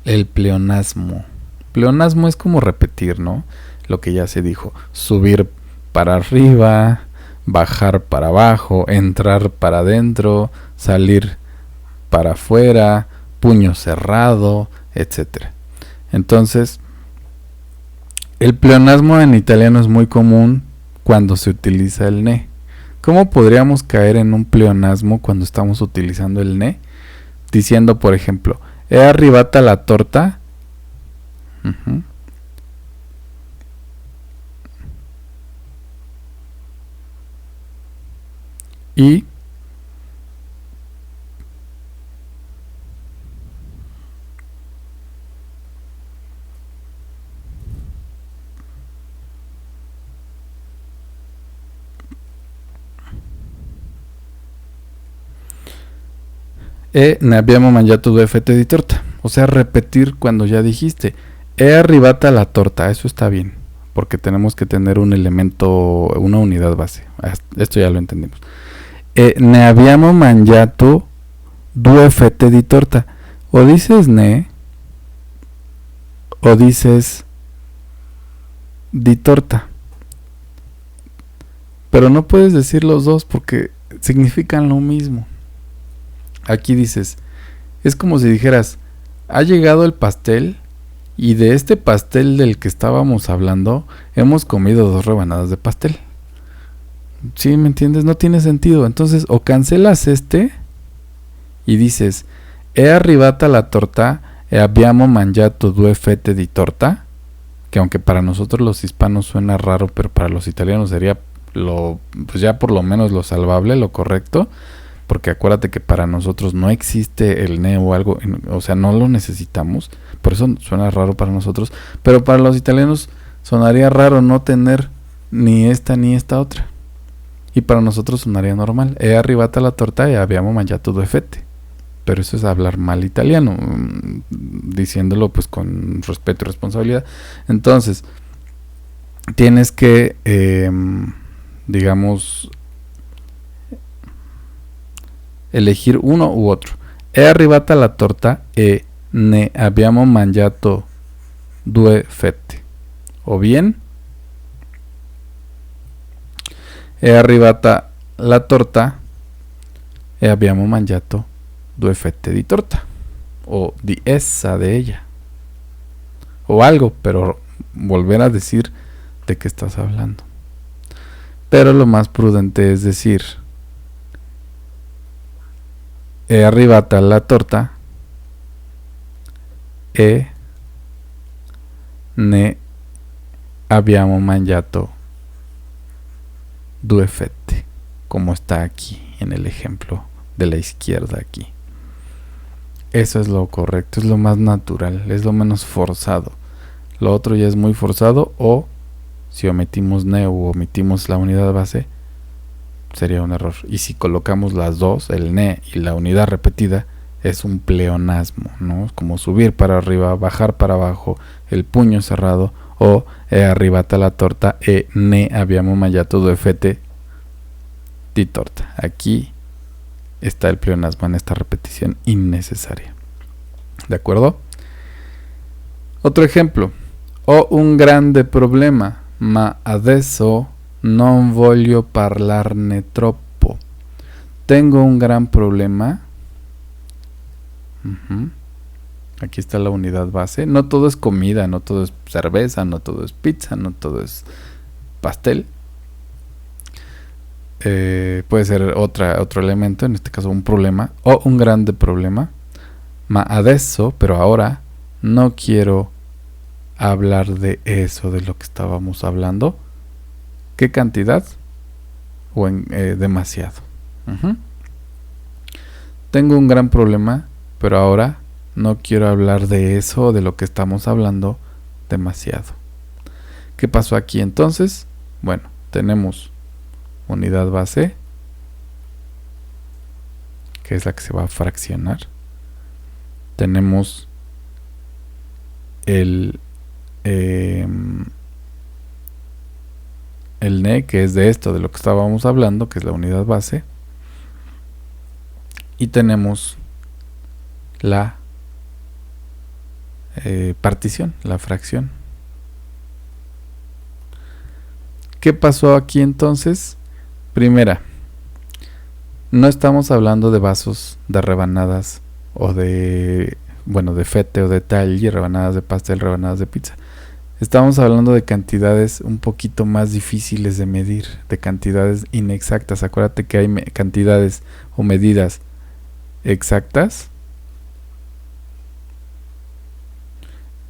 El pleonasmo. Pleonasmo es como repetir, ¿no? Lo que ya se dijo. Subir para arriba, bajar para abajo, entrar para adentro, salir para afuera, puño cerrado, etc. Entonces, el pleonasmo en italiano es muy común cuando se utiliza el ne. ¿Cómo podríamos caer en un pleonasmo cuando estamos utilizando el ne? Diciendo, por ejemplo, è arrivata la torta. Y ne abbiamo mangiato 2 fette di torta. O sea, repetir cuando ya dijiste. È arrivata la torta. Eso está bien. Porque tenemos que tener un elemento, una unidad base. Esto ya lo entendimos. Ne abbiamo mangiato 2 fette di torta. O dices ne, o dices di torta. Pero no puedes decir los dos porque significan lo mismo. Aquí dices, Es como si dijeras, ha llegado el pastel y de este pastel del que estábamos hablando hemos comido 2 rebanadas de pastel. ¿Sí me entiendes? No tiene sentido. Entonces, o cancelas y dices, è arrivata la torta e abbiamo mangiato 2 fette di torta, que aunque para nosotros los hispanos suena raro, pero para los italianos sería pues ya por lo menos lo salvable, lo correcto, porque acuérdate que para nosotros no existe el ne o algo, o sea, no lo necesitamos, por eso suena raro para nosotros, pero para los italianos sonaría raro no tener ni esta otra, y para nosotros sonaría normal, è arrivata la torta e abbiamo mangiato 2 fette, pero eso es hablar mal italiano, diciéndolo pues con respeto y responsabilidad. Entonces tienes que digamos elegir uno u otro. È arrivata la torta e ne abbiamo mangiato 2 fette, o bien è arrivata la torta e abbiamo mangiato 2 fette di torta, o di essa, de ella, o algo, pero volver a decir de qué estás hablando. Pero lo más prudente es decir, è arrivata la torta e ne abbiamo mangiato 2 fette, como está aquí en el ejemplo de la izquierda aquí. Eso es lo correcto, es lo más natural, es lo menos forzado. Lo otro ya es muy forzado, o si omitimos ne o omitimos la unidad base, sería un error. Y si colocamos las dos, el ne y la unidad repetida, es un pleonasmo, ¿no? Es como subir para arriba, bajar para abajo, el puño cerrado, o è arrivata la torta e ne abbiamo mangiato 2 fette di torta. Aquí está el pleonasmo en esta repetición innecesaria. ¿De acuerdo? Otro ejemplo. Ho un grande problema, ma adesso non voglio parlarne troppo. Tengo un gran problema. Aquí está la unidad base. No todo es comida, no todo es cerveza, no todo es pizza, no todo es pastel. Puede ser otro elemento, en este caso un problema o un grande problema. Ma adesso, pero ahora, no quiero hablar de eso, de lo que estábamos hablando. ¿Qué cantidad? O demasiado. Tengo un gran problema, pero ahora no quiero hablar de eso, de lo que estamos hablando, demasiado. ¿Qué pasó aquí entonces? Bueno, tenemos unidad base, que es la que se va a fraccionar. Tenemos el ne, que es de esto, de lo que estábamos hablando, que es la unidad base. Y tenemos la partición, la fracción. ¿Qué pasó aquí entonces? Primera, no estamos hablando de vasos, de rebanadas o de, bueno, de fette o de tagli, rebanadas de pastel, rebanadas de pizza. Estamos hablando de cantidades un poquito más difíciles de medir, de cantidades inexactas. Acuérdate que hay cantidades o medidas exactas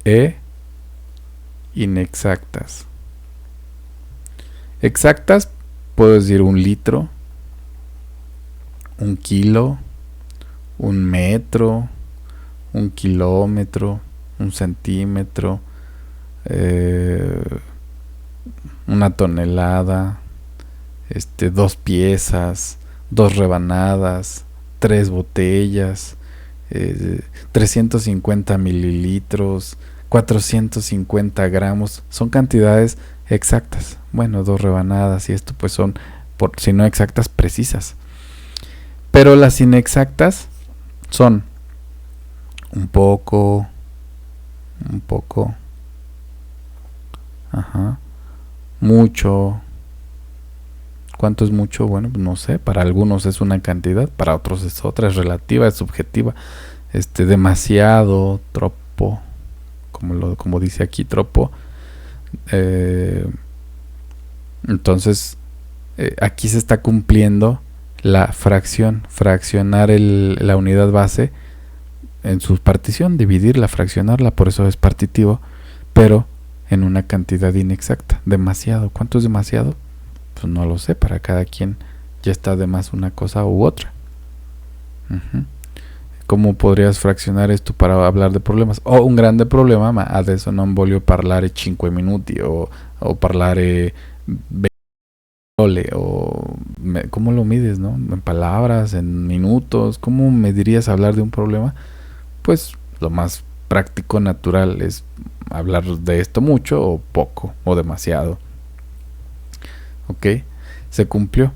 e inexactas. Exactas, puedo decir 1 litro, 1 kilo, 1 metro, 1 kilómetro, 1 centímetro, 1 tonelada, 2 piezas, 2 rebanadas, 3 botellas, 350 mililitros, 450 gramos. Son cantidades exactas. Bueno, 2 rebanadas y esto pues son, por si no exactas, precisas. Pero las inexactas son un poco, mucho. ¿Cuánto es mucho? Bueno, no sé, para algunos es una cantidad, para otros es otra, es relativa, es subjetiva. demasiado, troppo, como dice aquí, troppo. Entonces, aquí se está cumpliendo la fracción, fraccionar la unidad base en su partición, dividirla, fraccionarla, por eso es partitivo, pero en una cantidad inexacta, demasiado. ¿Cuánto es demasiado? Pues no lo sé, para cada quien ya está de más una cosa u otra. ¿Cómo podrías fraccionar esto para hablar de problemas? O un grande problema, ma adesso non voglio parlare 5 minuti o parlare 20 ore, ¿cómo lo mides, no? En palabras, en minutos, ¿cómo me dirías hablar de un problema? Pues lo más práctico, natural es hablar de esto mucho o poco o demasiado. Ok, se cumplió.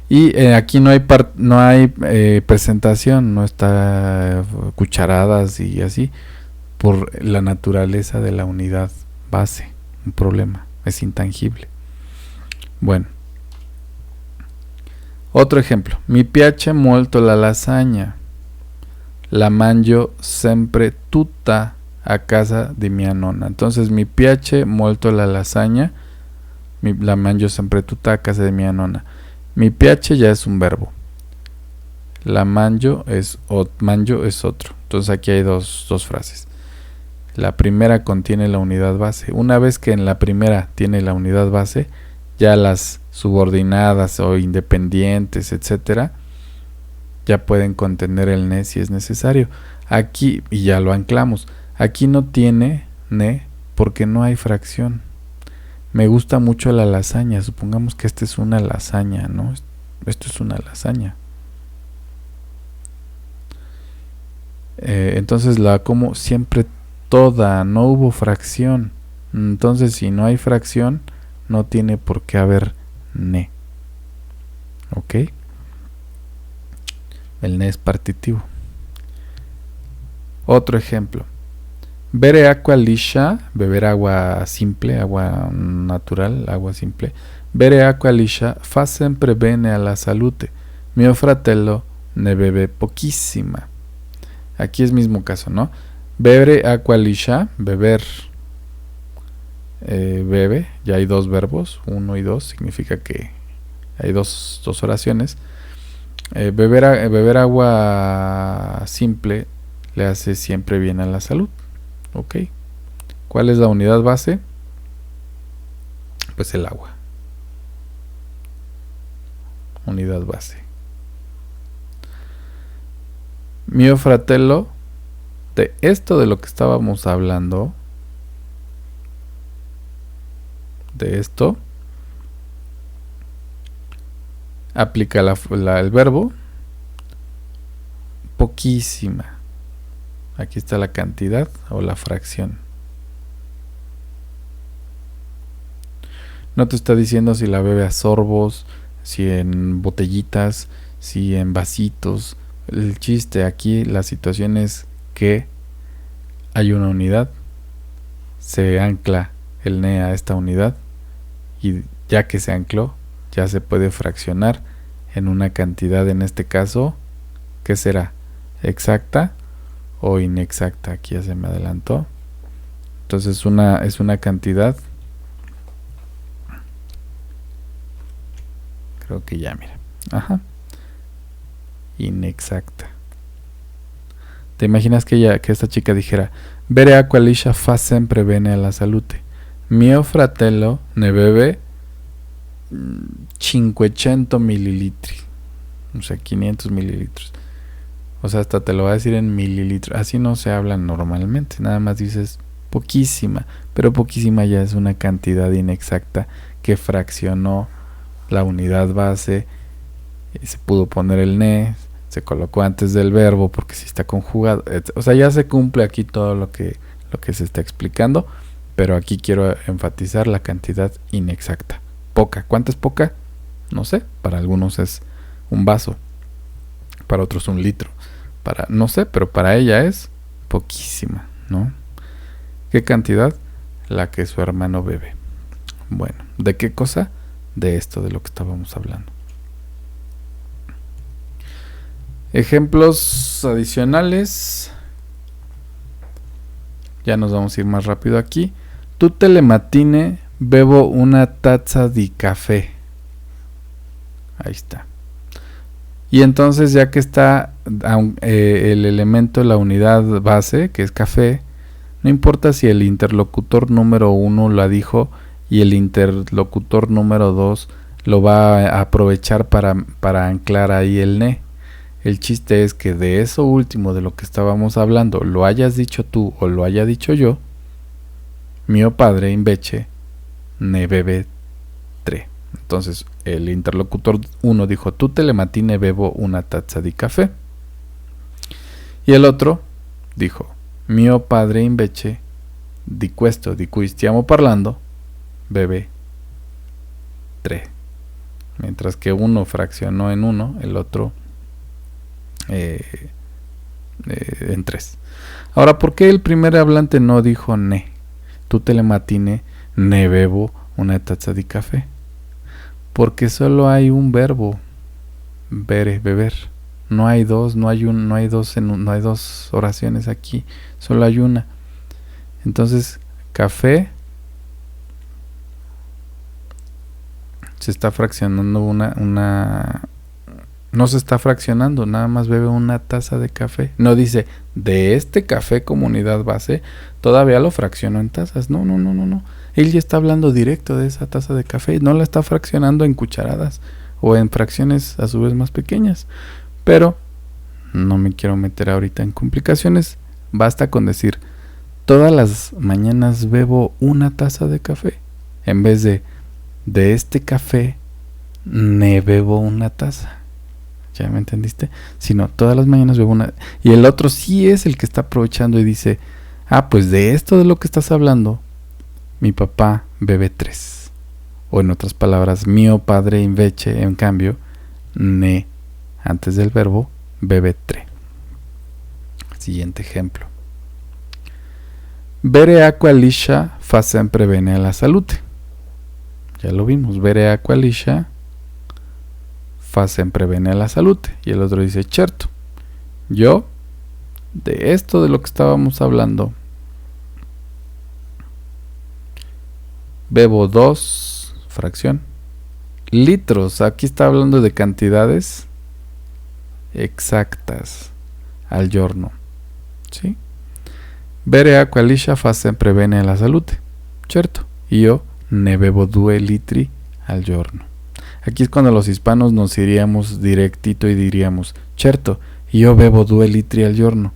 Y aquí no hay presentación, no está cucharadas y así, por la naturaleza de la unidad base. Un problema, es intangible. Bueno, otro ejemplo. Mi piace molto la lasagna. La mangio sempre tutta a casa di mia nonna. Entonces, mi piace molto la lasagna. La mangio sempre tutta a casa de mia nonna. Mi piace ya es un verbo. La mangio es otro. Entonces aquí hay dos frases. La primera contiene la unidad base. Una vez que en la primera tiene la unidad base, ya las subordinadas o independientes, etcétera, ya pueden contener el ne si es necesario. Aquí, y ya lo anclamos, aquí no tiene ne porque no hay fracción. Me gusta mucho la lasaña. Supongamos que esta es una lasaña, ¿no? Esto es una lasaña. Entonces la como siempre toda, no hubo fracción. Entonces si no hay fracción, no tiene por qué haber ne. ¿Ok? El ne es partitivo. Otro ejemplo. Bere acqua liscia, beber agua simple, agua natural, agua simple. Bere acqua liscia fa sempre bene alla salute. Mio fratello ne bebe pochissima. Aquí es mismo caso, ¿no? Bere acqua liscia, beber, bebe, ya hay dos verbos, uno y dos, significa que hay dos oraciones. Beber agua simple le hace siempre bien a la salud. Ok. ¿Cuál es la unidad base? Pues el agua. Unidad base. Mio fratello, de esto de lo que estábamos hablando, de esto, aplica el verbo poquísima. Aquí está la cantidad o la fracción. No te está diciendo si la bebe a sorbos, si en botellitas, si en vasitos. El chiste aquí, la situación es que hay una unidad, se ancla el ne a esta unidad y ya que se ancló, ya se puede fraccionar en una cantidad, en este caso, ¿qué será? ¿Exacta o inexacta? Aquí ya se me adelantó. Entonces es una cantidad, creo que ya, mira, inexacta. ¿Te imaginas que esta chica dijera: Bere acqua liscia fa sempre bene alla salute. Mio fratello ne bebe 500 mililitri. O sea, 500 mililitros. O sea, hasta te lo voy a decir en mililitros. Así no se habla normalmente. Nada más dices poquísima. Pero poquísima ya es una cantidad inexacta que fraccionó la unidad base. Se pudo poner el ne. Se colocó antes del verbo porque si está conjugado. O sea, ya se cumple aquí todo lo que se está explicando. Pero aquí quiero enfatizar la cantidad inexacta. Poca. ¿Cuánto es poca? No sé. Para algunos es un vaso. Para otros un litro. No sé, pero para ella es poquísima, ¿no? ¿Qué cantidad? La que su hermano bebe. Bueno, ¿de qué cosa? De esto de lo que estábamos hablando. Ejemplos adicionales. Ya nos vamos a ir más rápido aquí. Tutte le mattine bevo una tazza di café. Ahí está. Y entonces, ya que está el elemento, la unidad base, que es café, no importa si el interlocutor número 1 la dijo y el interlocutor número 2 lo va a aprovechar para anclar ahí el ne. El chiste es que de eso último de lo que estábamos hablando, lo hayas dicho tú o lo haya dicho yo, mio padre invece ne beve tre. Entonces el interlocutor 1 dijo tutte le mattine bevo una tazza di café, y el otro dijo mio padre invece di questo di cui stiamo parlando beve tre. Mientras que uno fraccionó en 1, el otro en 3. Ahora, ¿por qué el primer hablante no dijo ne? Tutte le mattine ne bevo una tazza di café. Porque solo hay un verbo, bere, beber. No hay dos, no hay dos oraciones aquí, solo hay una. Entonces, café se está fraccionando no se está fraccionando, nada más bebe una taza de café. No dice, de este café como unidad base, todavía lo fracciono en tazas. No. Él ya está hablando directo de esa taza de café, no la está fraccionando en cucharadas o en fracciones a su vez más pequeñas. Pero no me quiero meter ahorita en complicaciones. Basta con decir, todas las mañanas bebo una taza de café. En vez de este café, ne bebo una taza. ¿Ya me entendiste? Sino todas las mañanas bebo una. Y el otro sí es el que está aprovechando y dice, pues de esto de lo que estás hablando, mi papá bebe 3. O en otras palabras, mio padre invece, en cambio, ne, antes del verbo, bebe 3. Siguiente ejemplo. Bere acqua liscia fa sempre bene alla salute. Ya lo vimos, bere acqua liscia fa sempre bene alla salute. Y el otro dice, certo, yo, de esto de lo que estábamos hablando, bebo 2, fracción, litros. Aquí está hablando de cantidades exactas al giorno, ¿sí? Bere acqua liscia fa sempre bene alla salute, certo, io ne bebo 2 litri al giorno. Aquí es cuando los hispanos nos iríamos directito y diríamos, certo, io bebo 2 litri al giorno,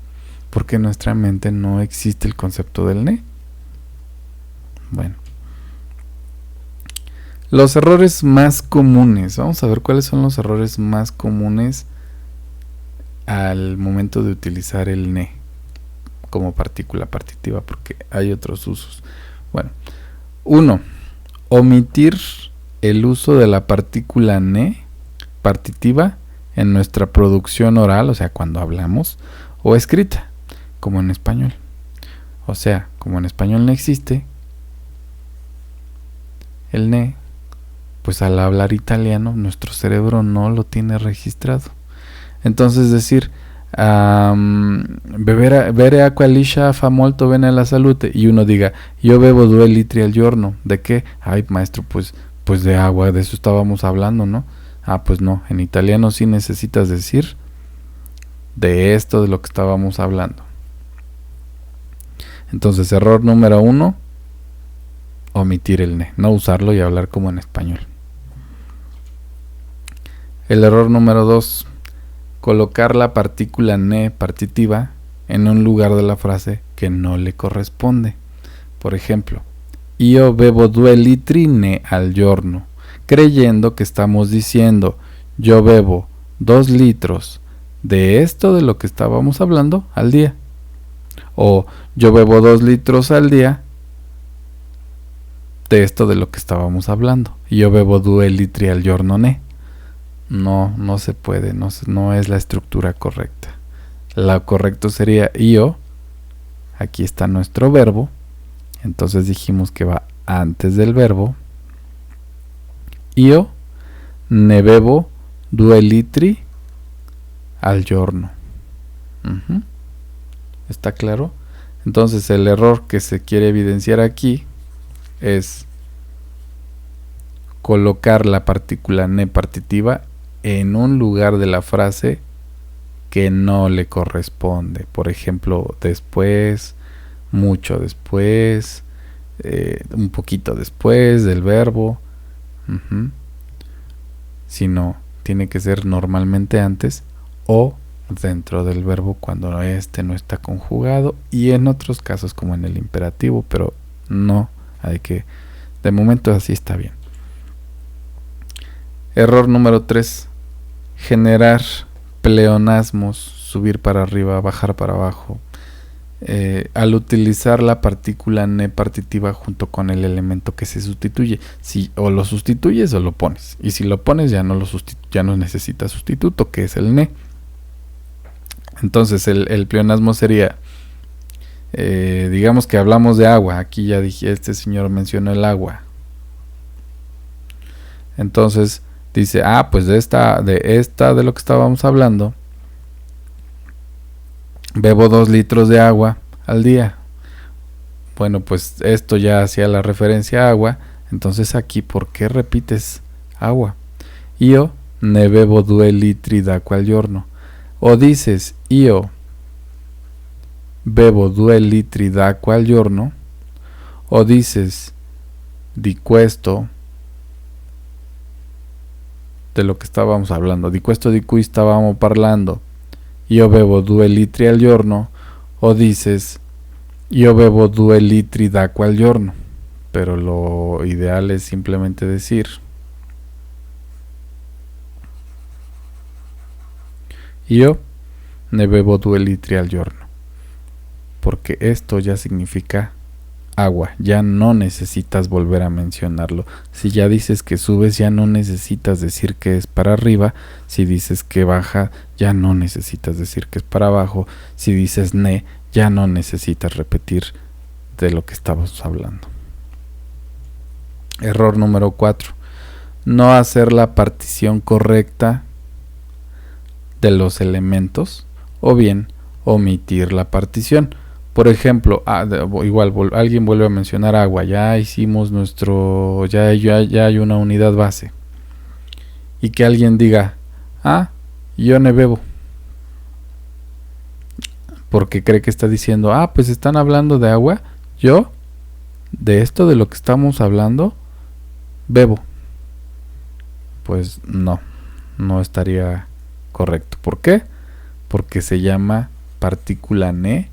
porque en nuestra mente no existe el concepto del ne. Bueno, los errores más comunes. Vamos a ver cuáles son los errores más comunes al momento de utilizar el ne como partícula partitiva, porque hay otros usos. Bueno, 1. Omitir el uso de la partícula ne partitiva en nuestra producción oral, o sea, cuando hablamos, o escrita, como en español. O sea, como en español no existe el ne, pues al hablar italiano nuestro cerebro no lo tiene registrado. Entonces decir bere acqua liscia fa molto bene alla salute, y uno diga, yo bebo 2 litri al giorno. ¿De qué? Ay, maestro, pues de agua, de eso estábamos hablando, ¿no? Pues no, en italiano sí necesitas decir de esto de lo que estábamos hablando. Entonces, error número 1, omitir el ne, no usarlo y hablar como en español. El error número 2, colocar la partícula ne partitiva en un lugar de la frase que no le corresponde. Por ejemplo, io bebo 2 litri ne al giorno, creyendo que estamos diciendo yo bebo 2 litros de esto de lo que estábamos hablando al día. O yo bebo 2 litros al día de esto de lo que estábamos hablando. Yo bebo 2 litri al giorno ne. No se puede, no es la estructura correcta. Lo correcto sería io, aquí está nuestro verbo, entonces dijimos que va antes del verbo. Io ne bebo 2 litri al giorno. ¿Está claro? Entonces el error que se quiere evidenciar aquí es colocar la partícula ne partitiva en un lugar de la frase que no le corresponde. Por ejemplo, después, mucho después, un poquito después del verbo. Sino tiene que ser normalmente antes o dentro del verbo cuando este no está conjugado, y en otros casos como en el imperativo, pero no hay que, de momento así está bien. Error número 3, generar pleonasmos, subir para arriba, bajar para abajo, al utilizar la partícula ne partitiva junto con el elemento que se sustituye. Si o lo sustituyes o lo pones, y si lo pones ya no necesita sustituto, que es el ne. Entonces el pleonasmo sería, digamos que hablamos de agua. Aquí ya dije, este señor mencionó el agua. Entonces dice, pues de lo que estábamos hablando, bebo 2 litros de agua al día. Bueno, pues esto ya hacía la referencia a agua. Entonces aquí, ¿por qué repites agua? Io ne bebo 2 litri d'acqua al giorno. O dices, io bebo 2 litri d'acqua al giorno. O dices, di questo, de lo que estábamos hablando, di questo di cui stavamo parlando, io bevo 2 litri al giorno. O dices, io bevo 2 litri d'acqua al giorno. Pero lo ideal es simplemente decir, io ne bebo 2 litri al giorno, porque esto ya significa agua, ya no necesitas volver a mencionarlo. Si ya dices que subes, ya no necesitas decir que es para arriba. Si dices que baja, ya no necesitas decir que es para abajo. Si dices ne, ya no necesitas repetir de lo que estábamos hablando. Error número 4, no hacer la partición correcta de los elementos, o bien omitir la partición. Por ejemplo, igual alguien vuelve a mencionar agua. Ya hicimos ya hay una unidad base. Y que alguien diga, yo ne bebo. Porque cree que está diciendo, pues están hablando de agua. Yo, de esto de lo que estamos hablando, bebo. Pues no estaría correcto. ¿Por qué? Porque se llama partícula ne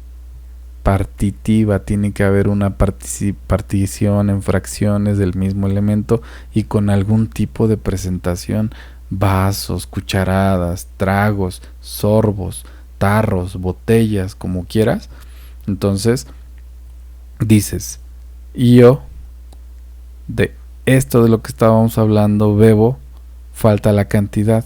partitiva. Tiene que haber una partición en fracciones del mismo elemento y con algún tipo de presentación: vasos, cucharadas, tragos, sorbos, tarros, botellas, como quieras. Entonces dices, yo de esto de lo que estábamos hablando bebo, falta la cantidad,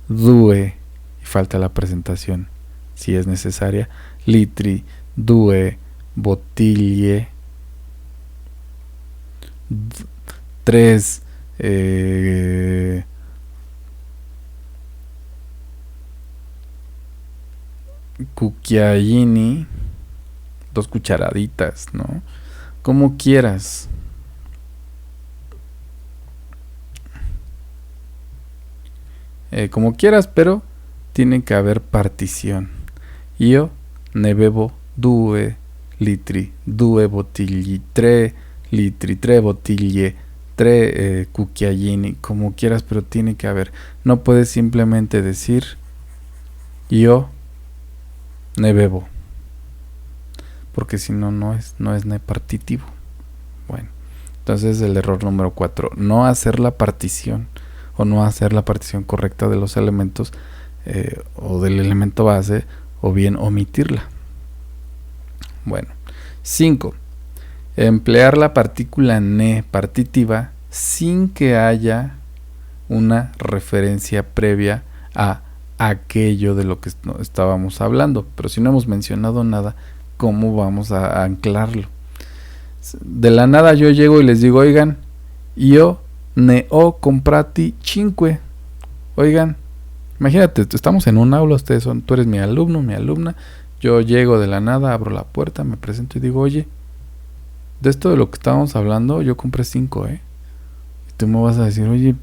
due, y falta la presentación si es necesaria, litri, due bottiglie, 3 cucchiaini, 2 cucharaditas, ¿no? Como quieras. Como quieras, pero tiene que haber partición. Io ne bebo 2 litri, 2 bottiglie, 3 litri, 3 bottiglie, 3 cucchiaini, como quieras, pero tiene que haber. No puedes simplemente decir yo ne bebo, porque si no es ne partitivo. Bueno, entonces el error número 4, no hacer la partición o no hacer la partición correcta de los elementos o del elemento base, o bien omitirla. Bueno, 5. Emplear la partícula ne partitiva sin que haya una referencia previa a aquello de lo que estábamos hablando. Pero si no hemos mencionado nada, ¿cómo vamos a anclarlo? De la nada yo llego y les digo, oigan, io ne ho comprati 5. Oigan, imagínate, estamos en un aula, tú eres mi alumno, mi alumna, Yo llego de la nada, abro la puerta, me presento y digo, oye, de esto de lo que estábamos hablando, yo compré 5, ¿eh? Y tú me vas a decir, oye,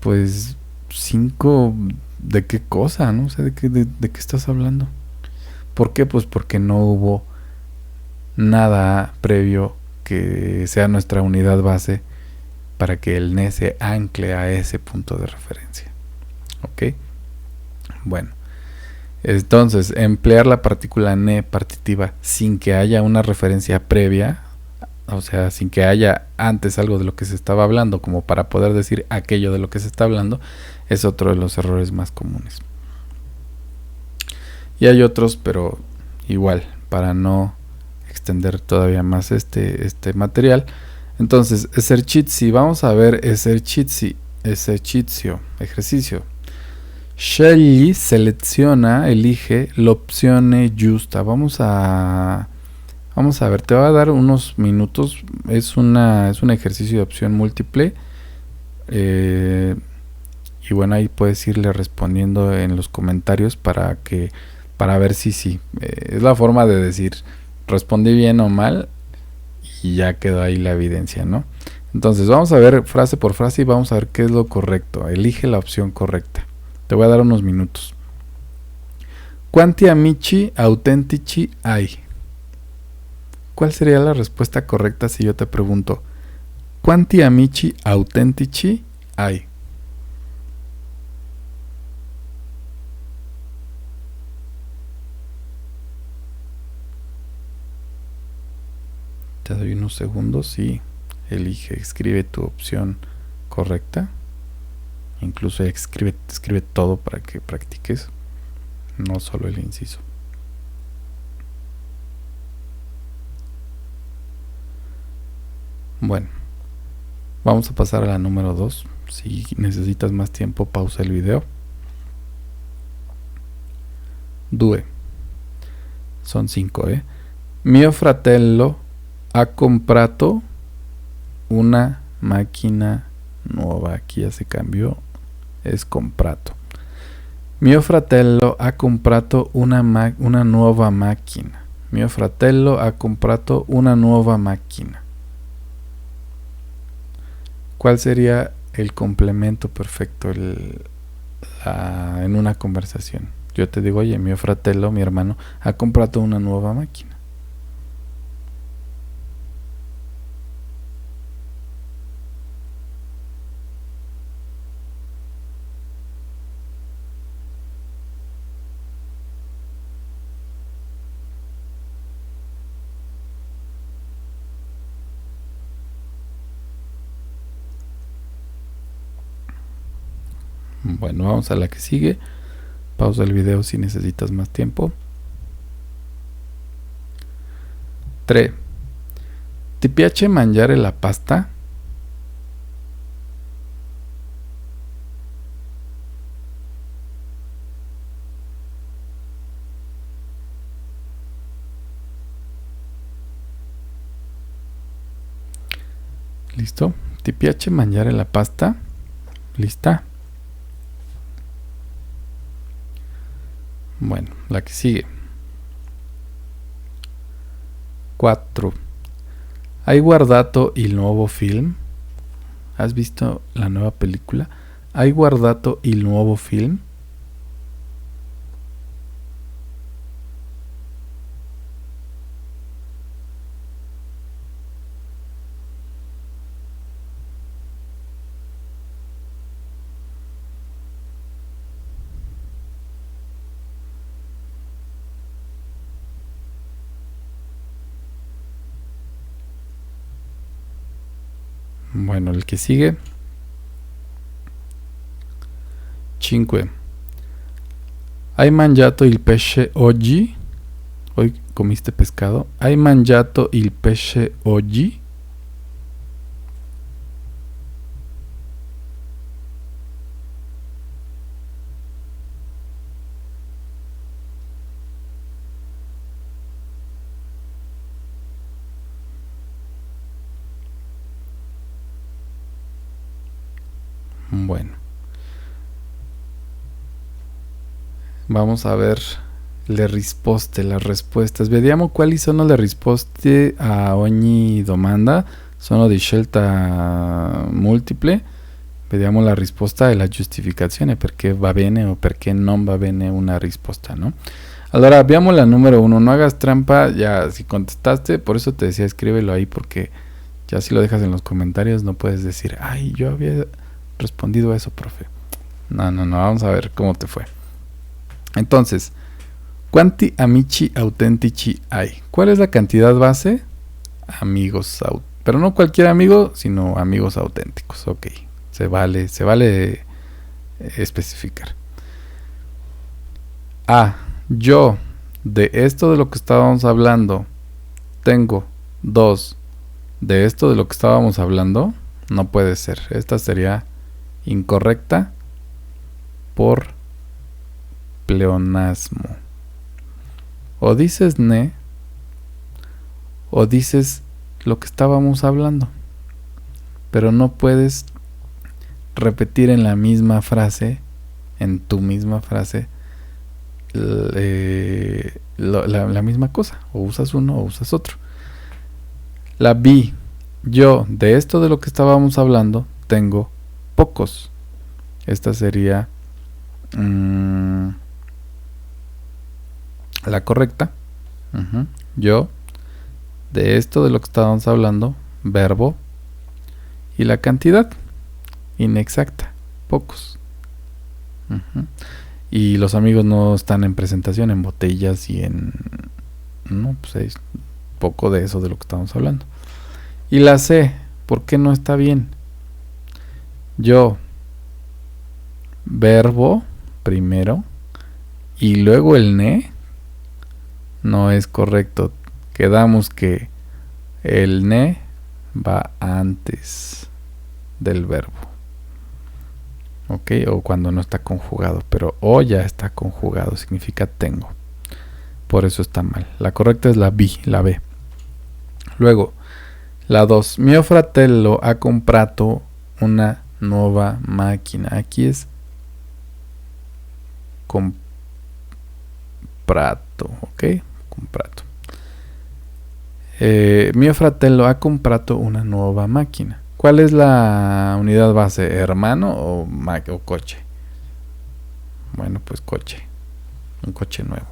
pues 5, ¿de qué cosa? No sé de qué estás hablando. ¿Por qué? Pues porque no hubo nada previo que sea nuestra unidad base para que el NE se ancle a ese punto de referencia. ¿Ok? Bueno, entonces emplear la partícula NE partitiva sin que haya una referencia previa, o sea, sin que haya antes algo de lo que se estaba hablando como para poder decir aquello de lo que se está hablando, es otro de los errores más comunes. Y hay otros, pero igual, para no extender todavía más este material. Entonces, esercizi, vamos a ver esercizi, ejercicio. Scegli, selecciona, elige l'opzione giusta. Vamos a ver, te va a dar unos minutos. Es un ejercicio de opción múltiple. Y bueno, ahí puedes irle respondiendo en los comentarios para ver si sí. Es la forma de decir respondí bien o mal y ya quedó ahí la evidencia, ¿no? Entonces vamos a ver frase por frase y vamos a ver qué es lo correcto. Elige la opción correcta. Te voy a dar unos minutos. ¿Quanti amici autentici hay? ¿Cuál sería la respuesta correcta si yo te pregunto ¿quanti amici autentici hay? Te doy unos segundos y elige, escribe tu opción correcta. Incluso escribe todo para que practiques, no solo el inciso. Bueno, vamos a pasar a la número 2. Si necesitas más tiempo, pausa el video. 2. Son 5, ¿eh? Mio fratello ha comprato una máquina nuova. Aquí ya se cambió, es comprato. Mio fratello ha comprato una nuova macchina. Mio fratello ha comprato una nuova macchina. ¿Cuál sería el complemento perfecto en una conversación? Yo te digo, oye, mio fratello, mi hermano, ha comprado una nueva máquina. Bueno, vamos a la que sigue. Pausa el video si necesitas más tiempo. 3. ¿Ti piace mangiare la pasta? ¿Listo? ¿Ti piace mangiare la pasta? ¿Lista? Bueno, la que sigue. 4. ¿Hai guardato il nuovo film? ¿Has visto la nueva película? ¿Hai guardato il nuovo film? Bueno, el que sigue. 5. ¿Hai mangiato il pesce oggi? Hoy comiste pescado. ¿Hai mangiato il pesce oggi? Bueno. Vamos a ver le risposte, las respuestas. Vediamo quali sono le risposte a ogni domanda. Sono di scelta multiple. Vediamo la risposta e la giustificazione, perché va bene o perché non va bene una risposta, ¿no? Allora abbiamo la número 1. No hagas trampa. Ya, si contestaste, por eso te decía, escríbelo ahí, porque ya si lo dejas en los comentarios no puedes decir, ay, yo había respondido eso, profe. No, vamos a ver cómo te fue. Entonces, ¿quanti amici autentici hay? ¿Cuál es la cantidad base? Amigos, pero no cualquier amigo, sino amigos auténticos. Ok, se vale especificar. Yo, de esto de lo que estábamos hablando, tengo 2. De esto de lo que estábamos hablando, no puede ser. Esta sería incorrecta por pleonasmo. O dices ne, o dices lo que estábamos hablando, pero no puedes repetir en la misma frase, en tu misma frase, la misma cosa. O usas uno o usas otro. La B, yo, de esto de lo que estábamos hablando, tengo pocos. Esta sería la correcta. Yo, de esto de lo que estábamos hablando, verbo. Y la cantidad, inexacta, pocos. Y los amigos no están en presentación, en botellas y en... No, pues es poco de eso de lo que estamos hablando. Y la C, ¿por qué no está bien? Yo, verbo primero y luego el ne, no es correcto. Quedamos que el ne va antes del verbo. Ok, o cuando no está conjugado, pero o ya está conjugado, significa tengo. Por eso está mal. La correcta es la B. Luego, la 2. Mio fratello ha comprato una nuova máquina. Aquí es comprato, ok, comprato. Mio fratello ha comprato una nuova máquina. ¿Cuál es la unidad base? ¿Hermano o coche? Bueno, pues coche. Un coche nuevo.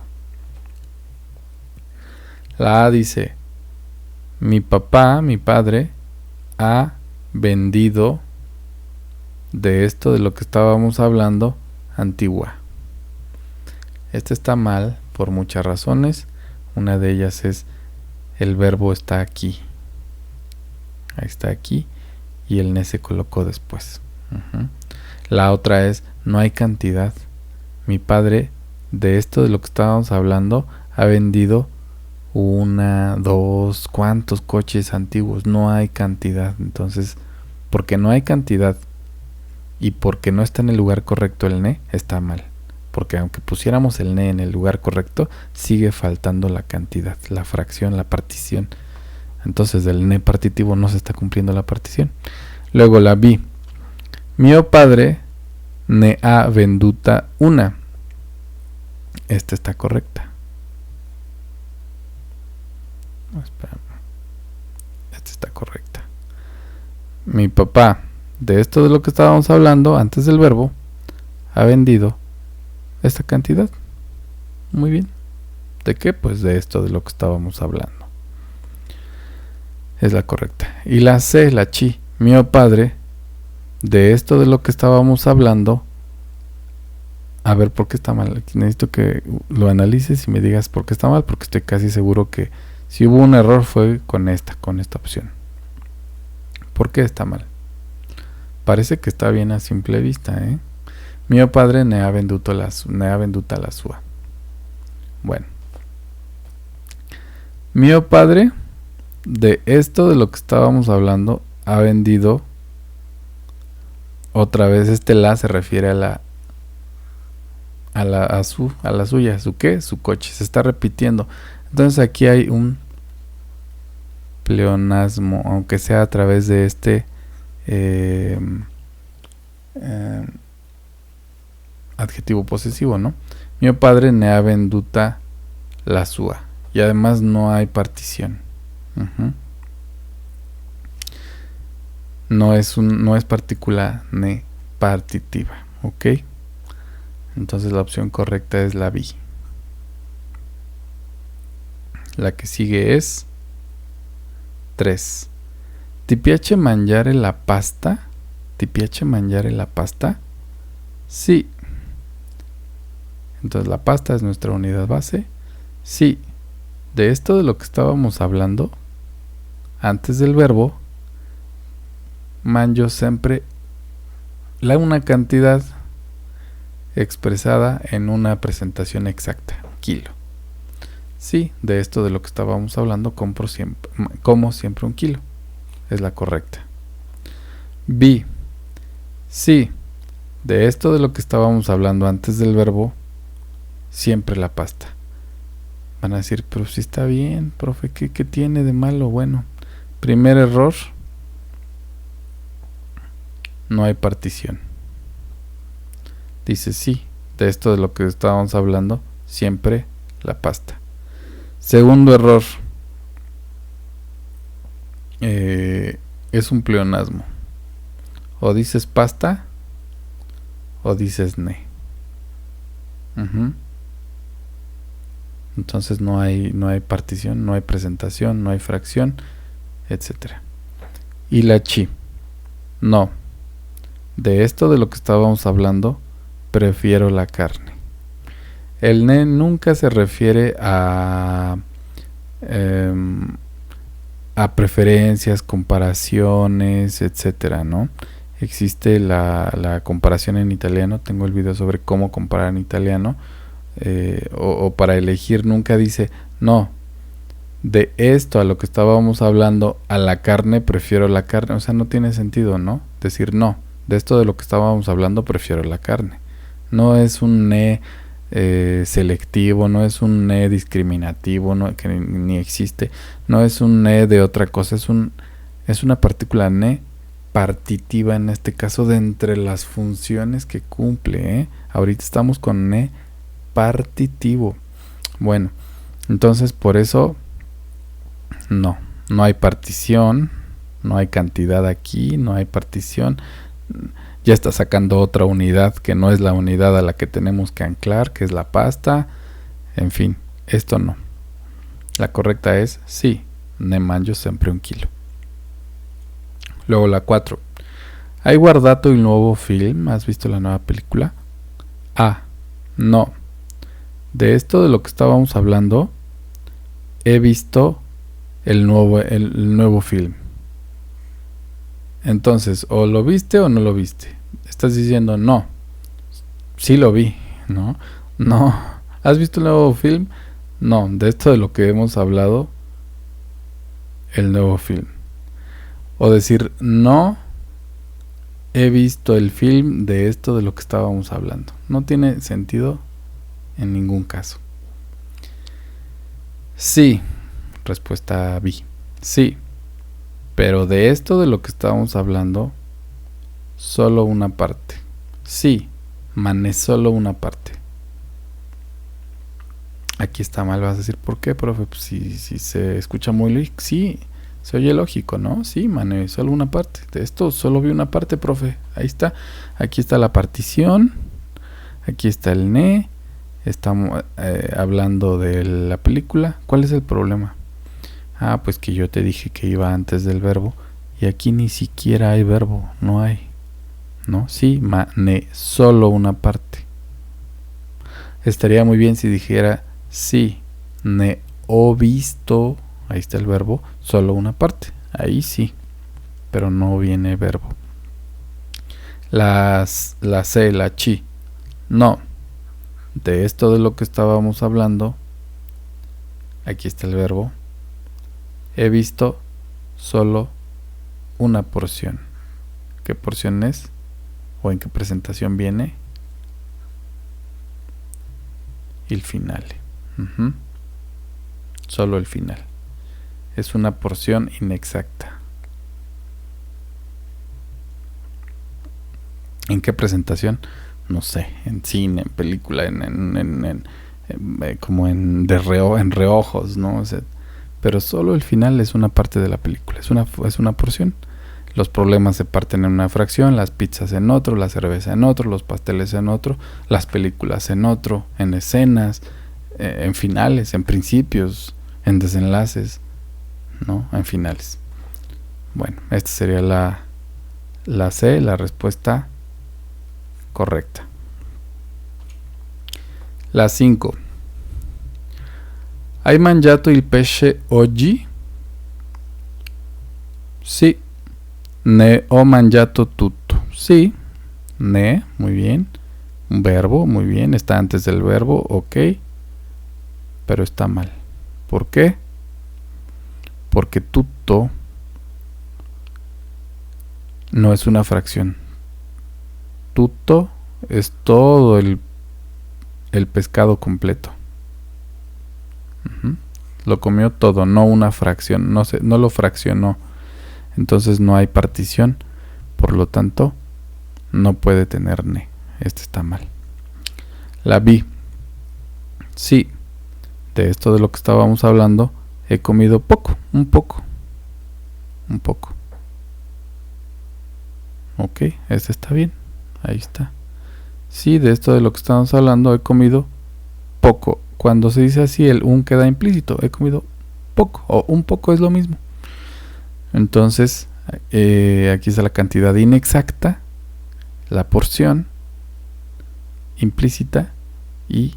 La A dice, mi papá, mi padre, ha vendido de esto de lo que estábamos hablando, antigua. Este está mal por muchas razones. Una de ellas es el verbo está aquí. Ahí está aquí. Y el ne se colocó después. La otra es no hay cantidad. Mi padre, de esto de lo que estábamos hablando, ha vendido 1, 2, ¿cuántos coches antiguos? No hay cantidad. Entonces, porque no hay cantidad y porque no está en el lugar correcto el ne, está mal. Porque aunque pusiéramos el ne en el lugar correcto, sigue faltando la cantidad, la fracción, la partición. Entonces del ne partitivo no se está cumpliendo la partición. Luego la B. Mio padre ne ha venduta una. Esta está correcta. No, espera. Esta está correcta. Mi papá, de esto de lo que estábamos hablando antes del verbo, ha vendido esta cantidad. Muy bien. ¿De qué? Pues de esto de lo que estábamos hablando. Es la correcta. Y la C, la chi. Mio padre, de esto de lo que estábamos hablando. A ver, ¿por qué está mal? Aquí necesito que lo analices y me digas por qué está mal, porque estoy casi seguro que si hubo un error fue con esta opción. ¿Por qué está mal? Parece que está bien a simple vista, ¿eh? Mio padre ne ha venduta la sua. Bueno. Mio padre, de esto de lo que estábamos hablando, ha vendido. Otra vez la se refiere a la suya. ¿Su qué? Su coche. Se está repitiendo. Entonces aquí hay un pleonasmo, aunque sea a través de este adjetivo posesivo, ¿no? Mio padre ne ha venduta la sua. Y además no hay partición. No es partícula ne partitiva. ¿Ok? Entonces la opción correcta es la B. La que sigue es 3. ¿Ti piace mangiare la pasta? ¿Ti piace mangiare la pasta? Sí. Entonces la pasta es nuestra unidad base. Sí. De esto de lo que estábamos hablando antes del verbo, mangio siempre una cantidad expresada en una presentación exacta, kilo. Sí, de esto de lo que estábamos hablando, como siempre un kilo. Es la correcta. B. Sí, de esto de lo que estábamos hablando antes del verbo, siempre la pasta. Van a decir, pero si está bien, profe, ¿qué tiene de malo? Bueno, primer error, no hay partición. Dice sí, de esto de lo que estábamos hablando, siempre la pasta. Segundo error, es un pleonasmo. O dices pasta o dices ne. Entonces no hay partición, no hay presentación, no hay fracción, etcétera. Y la chi. No. De esto de lo que estábamos hablando, prefiero la carne. El ne nunca se refiere a preferencias, comparaciones, etcétera, ¿no? Existe la comparación en italiano. Tengo el video sobre cómo comparar en italiano. O para elegir nunca dice no, de esto a lo que estábamos hablando, a la carne prefiero la carne. O sea, no tiene sentido, ¿no? Decir no, de esto de lo que estábamos hablando prefiero la carne. No es un ne selectivo, no es un ne discriminativo, no, que ni existe, no es un ne de otra cosa, es una partícula ne partitiva, en este caso, de entre las funciones que cumple. Ahorita estamos con ne partitivo. Bueno, entonces por eso no hay partición, no hay cantidad aquí, no hay partición. Ya está sacando otra unidad que no es la unidad a la que tenemos que anclar, que es la pasta. En fin, esto no. La correcta es sí, ne mangio sempre un kilo. Luego la 4. ¿Hai guardato il nuovo film? ¿Has visto la nueva película? A. No. De esto de lo que estábamos hablando, he visto el nuevo film. Entonces, o lo viste o no lo viste. Estás diciendo no. Sí lo vi, ¿no? No. ¿Has visto el nuevo film? No. De esto de lo que hemos hablado, el nuevo film. O decir no. He visto el film de esto de lo que estábamos hablando. No tiene sentido en ningún caso. Sí. Respuesta B. Sí. Pero de esto de lo que estábamos hablando, solo una parte. Sí, mané solo una parte. Aquí está mal, vas a decir, ¿por qué, profe? Pues si se escucha muy lógico. Sí, se oye lógico, ¿no? Sí, mané solo una parte. De esto solo vi una parte, profe. Ahí está. Aquí está la partición. Aquí está el ne. Estamos hablando de la película. ¿Cuál es el problema? Ah, pues que yo te dije que iba antes del verbo y aquí ni siquiera hay verbo, no hay, ¿no? Sí, mané solo una parte. Estaría muy bien si dijera sí, ne ho visto, ahí está el verbo, solo una parte, ahí sí, pero no viene verbo. La C, la chi, no, de esto de lo que estábamos hablando, aquí está el verbo. He visto solo una porción. ¿Qué porción es? ¿O en qué presentación viene? El final. Solo el final. Es una porción inexacta. ¿En qué presentación? No sé. En cine, en película, en como en reojos, ¿no? O sea, pero solo el final es una parte de la película, es una porción. Los problemas se parten en una fracción, las pizzas en otro, la cerveza en otro, los pasteles en otro, las películas en otro, en escenas, en finales, en principios, en desenlaces, ¿no? En finales. Bueno, esta sería la C, la respuesta correcta. La 5. ¿Hai mangiato il pesce oggi? Sì. Ne ho mangiato tutto. Sí. Ne, muy bien. Un verbo, muy bien. Está antes del verbo, ok. Pero está mal. ¿Por qué? Porque tutto no es una fracción. Tutto es todo el pescado completo. Lo comió todo, no una fracción. No lo fraccionó. Entonces no hay partición. Por lo tanto, no puede tener ne. Este está mal. La B. Sí. De esto de lo que estábamos hablando, he comido poco. Un poco. Ok, este está bien. Ahí está. Sí, de esto de lo que estamos hablando, he comido poco. Cuando se dice así, el un queda implícito. He comido poco. O un poco es lo mismo. Entonces, aquí está la cantidad inexacta, la porción implícita y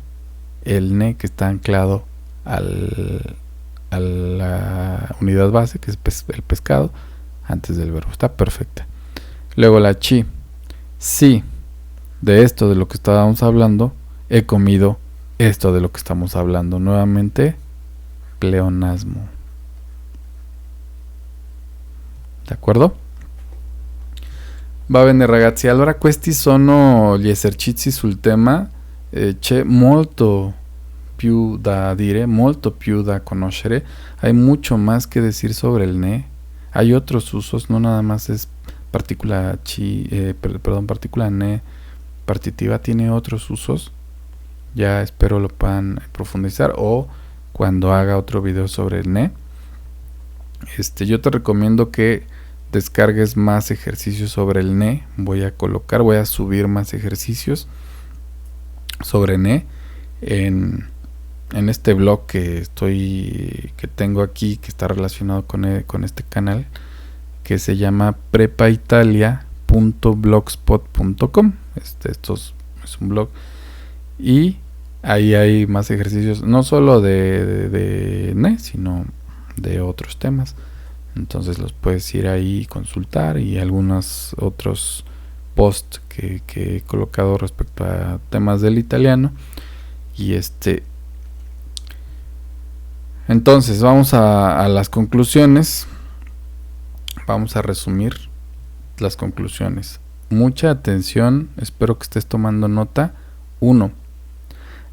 el ne que está anclado a la unidad base, que es el pescado, antes del verbo. Está perfecta. Luego la chi. Sí, de esto de lo que estábamos hablando, he comido esto de lo que estamos hablando. Nuevamente, pleonasmo. D'accordo? Va bene ragazzi, allora questi sono gli esercizi sul tema. C'è molto più da dire, molto più da conoscere. Hay mucho más que decir sobre el ne. Hay otros usos, no nada más es partícula partícula ne partitiva, tiene otros usos. Ya espero lo puedan profundizar o cuando haga otro video sobre el ne. Yo te recomiendo que descargues más ejercicios sobre el ne. Voy a subir más ejercicios sobre ne en este blog que tengo aquí, que está relacionado con este canal, que se llama prepaitalia.blogspot.com. Esto es un blog y ahí hay más ejercicios, no solo de ne, sino de otros temas. Entonces los puedes ir ahí y consultar, y algunos otros posts que he colocado respecto a temas del italiano. Y entonces vamos a las conclusiones. Vamos a resumir las conclusiones. Mucha atención, espero que estés tomando nota. 1.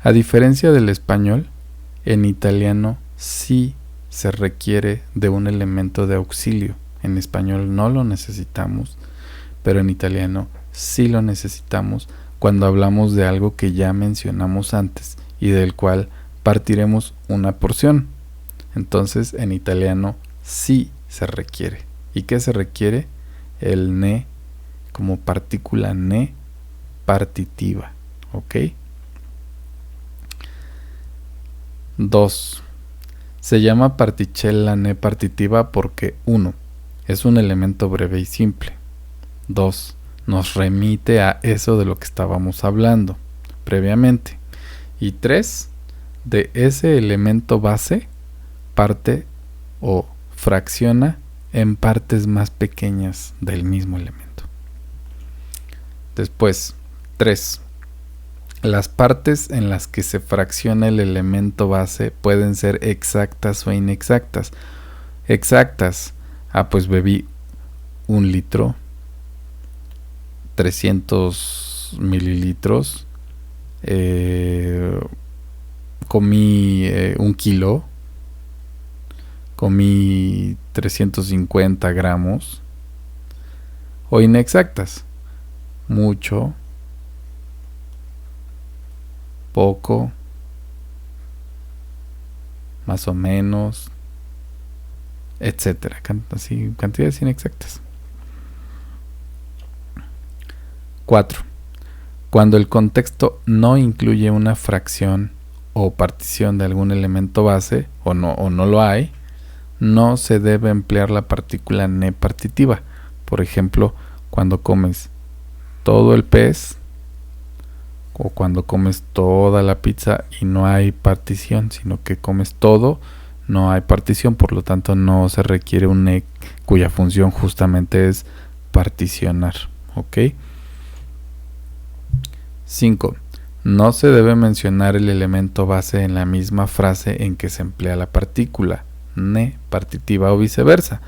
A diferencia del español, en italiano sí se requiere de un elemento de auxilio. En español no lo necesitamos, pero en italiano sí lo necesitamos cuando hablamos de algo que ya mencionamos antes y del cual partiremos una porción. Entonces en italiano sí se requiere. ¿Y qué se requiere? El ne como partícula ne partitiva. ¿Ok? 2. Se llama particella ne partitiva porque 1. Es un elemento breve y simple. 2. Nos remite a eso de lo que estábamos hablando previamente. Y 3. De ese elemento base parte o fracciona en partes más pequeñas del mismo elemento. Después, 3. Las partes en las que se fracciona el elemento base pueden ser exactas o inexactas. Exactas. Pues bebí 1 litro, 300 mililitros, comí 1 kilo, comí 350 gramos. O inexactas. Mucho, poco, más o menos, etcétera. Así, cantidades inexactas. 4. Cuando el contexto no incluye una fracción o partición de algún elemento base, o no lo hay, no se debe emplear la partícula ne partitiva. Por ejemplo, cuando comes todo el pez o cuando comes toda la pizza y no hay partición, sino que comes todo, no hay partición, por lo tanto no se requiere un ne cuya función justamente es particionar. ¿Ok? 5. No se debe mencionar el elemento base en la misma frase en que se emplea la partícula ne partitiva o viceversa,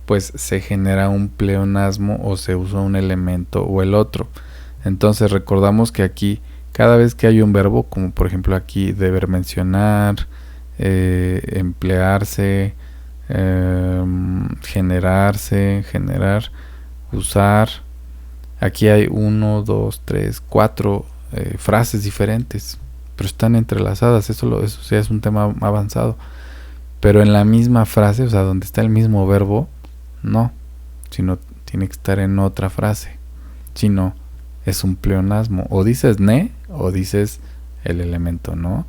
pues se genera un pleonasmo o se usa un elemento o el otro. Entonces recordamos que aquí cada vez que hay un verbo, como por ejemplo aquí deber mencionar, emplearse, generarse, generar, usar, aquí hay 1, 2, 3, 4 frases diferentes, pero están entrelazadas. Eso ya es un tema avanzado. Pero en la misma frase, o sea, donde está el mismo verbo, no, sino tiene que estar en otra frase. Si no, es un pleonasmo. O dices ne, o dices el elemento, ¿no?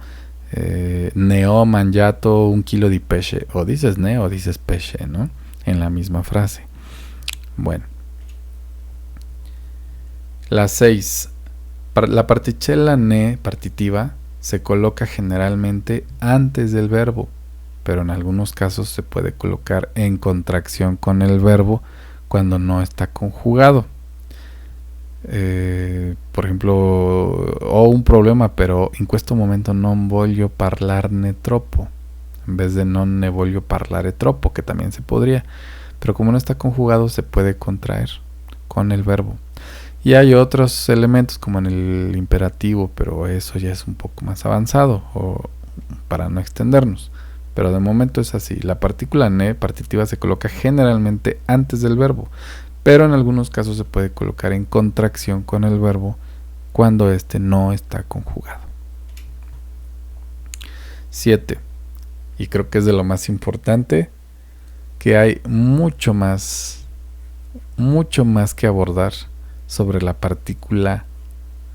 Ne ho mangiato 1 chilo di pesce. O dices ne, o dices pesce, ¿no? En la misma frase. Bueno. La 6. La particella ne partitiva se coloca generalmente antes del verbo, pero en algunos casos se puede colocar en contracción con el verbo cuando no está conjugado. Por ejemplo, ho un problema, pero in questo momento non voglio parlarne troppo, en vez de non ne voglio parlare troppo, que también se podría, pero como no está conjugado se puede contraer con el verbo. Y hay otros elementos como en el imperativo, pero eso ya es un poco más avanzado, o para no extendernos. Pero de momento es así. La partícula ne partitiva se coloca generalmente antes del verbo, pero en algunos casos se puede colocar en contracción con el verbo cuando éste no está conjugado. 7. Y creo que es de lo más importante, que hay mucho más que abordar sobre la partícula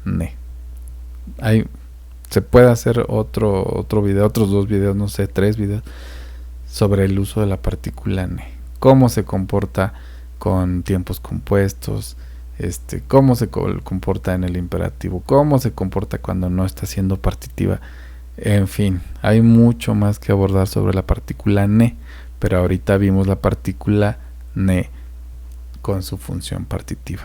ne. Se puede hacer otro video, otros 2 videos, no sé, 3 videos sobre el uso de la partícula ne. Cómo se comporta con tiempos compuestos, cómo se comporta en el imperativo, cómo se comporta cuando no está siendo partitiva. En fin, hay mucho más que abordar sobre la partícula ne, pero ahorita vimos la partícula ne con su función partitiva.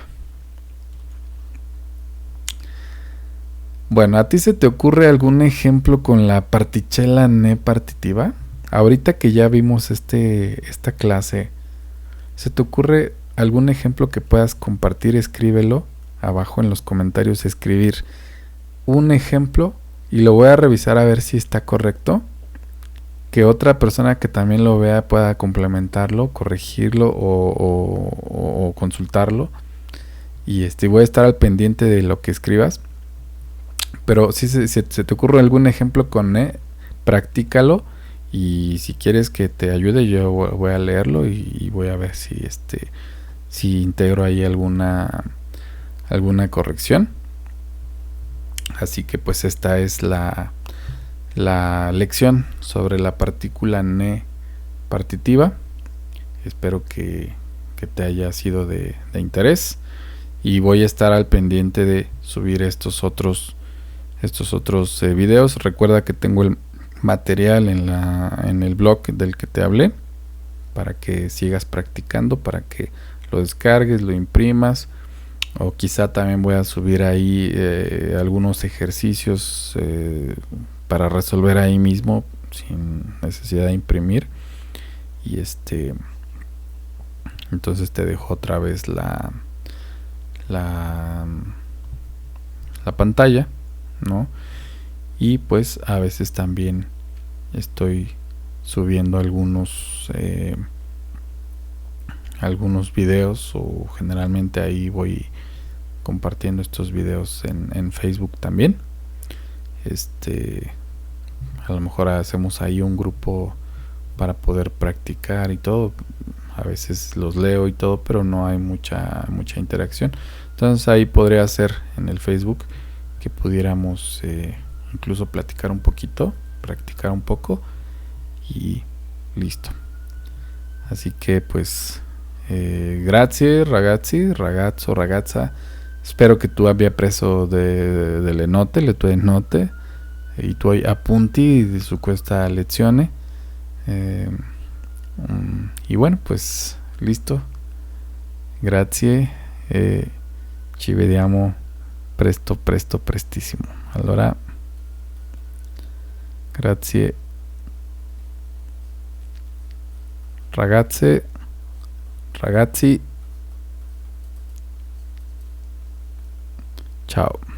Bueno, ¿a ti se te ocurre algún ejemplo con la particella ne partitiva? Ahorita que ya vimos esta clase, ¿se te ocurre algún ejemplo que puedas compartir? Escríbelo abajo en los comentarios, escribir un ejemplo y lo voy a revisar a ver si está correcto. Que otra persona que también lo vea pueda complementarlo, corregirlo o consultarlo. Y voy a estar al pendiente de lo que escribas. Pero si se te ocurre algún ejemplo con ne, practícalo. Y si quieres que te ayude, yo voy a leerlo y voy a ver si integro ahí alguna corrección. Así que pues esta es la lección sobre la partícula ne partitiva. Espero que te haya sido de interés. Y voy a estar al pendiente de subir estos otros videos. Recuerda que tengo el material en el blog del que te hablé para que sigas practicando, para que lo descargues, lo imprimas, o quizá también voy a subir ahí algunos ejercicios para resolver ahí mismo sin necesidad de imprimir. Y entonces te dejo otra vez la pantalla, ¿no? Y pues a veces también estoy subiendo algunos videos, o generalmente ahí voy compartiendo estos videos en Facebook también. A lo mejor hacemos ahí un grupo para poder practicar y todo. A veces los leo y todo, pero no hay mucha interacción. Entonces ahí podría ser en el Facebook que pudiéramos incluso platicar un poquito, practicar un poco y listo. Así que pues grazie ragazzi, ragazzo, ragazza. Spero che tu abbia preso delle note, le tue note, i tuoi appunti su questa lezione. Y bueno, pues listo. Grazie. Ci vediamo presto, presto, prestissimo. Allora, grazie ragazze, ragazzi. Ciao.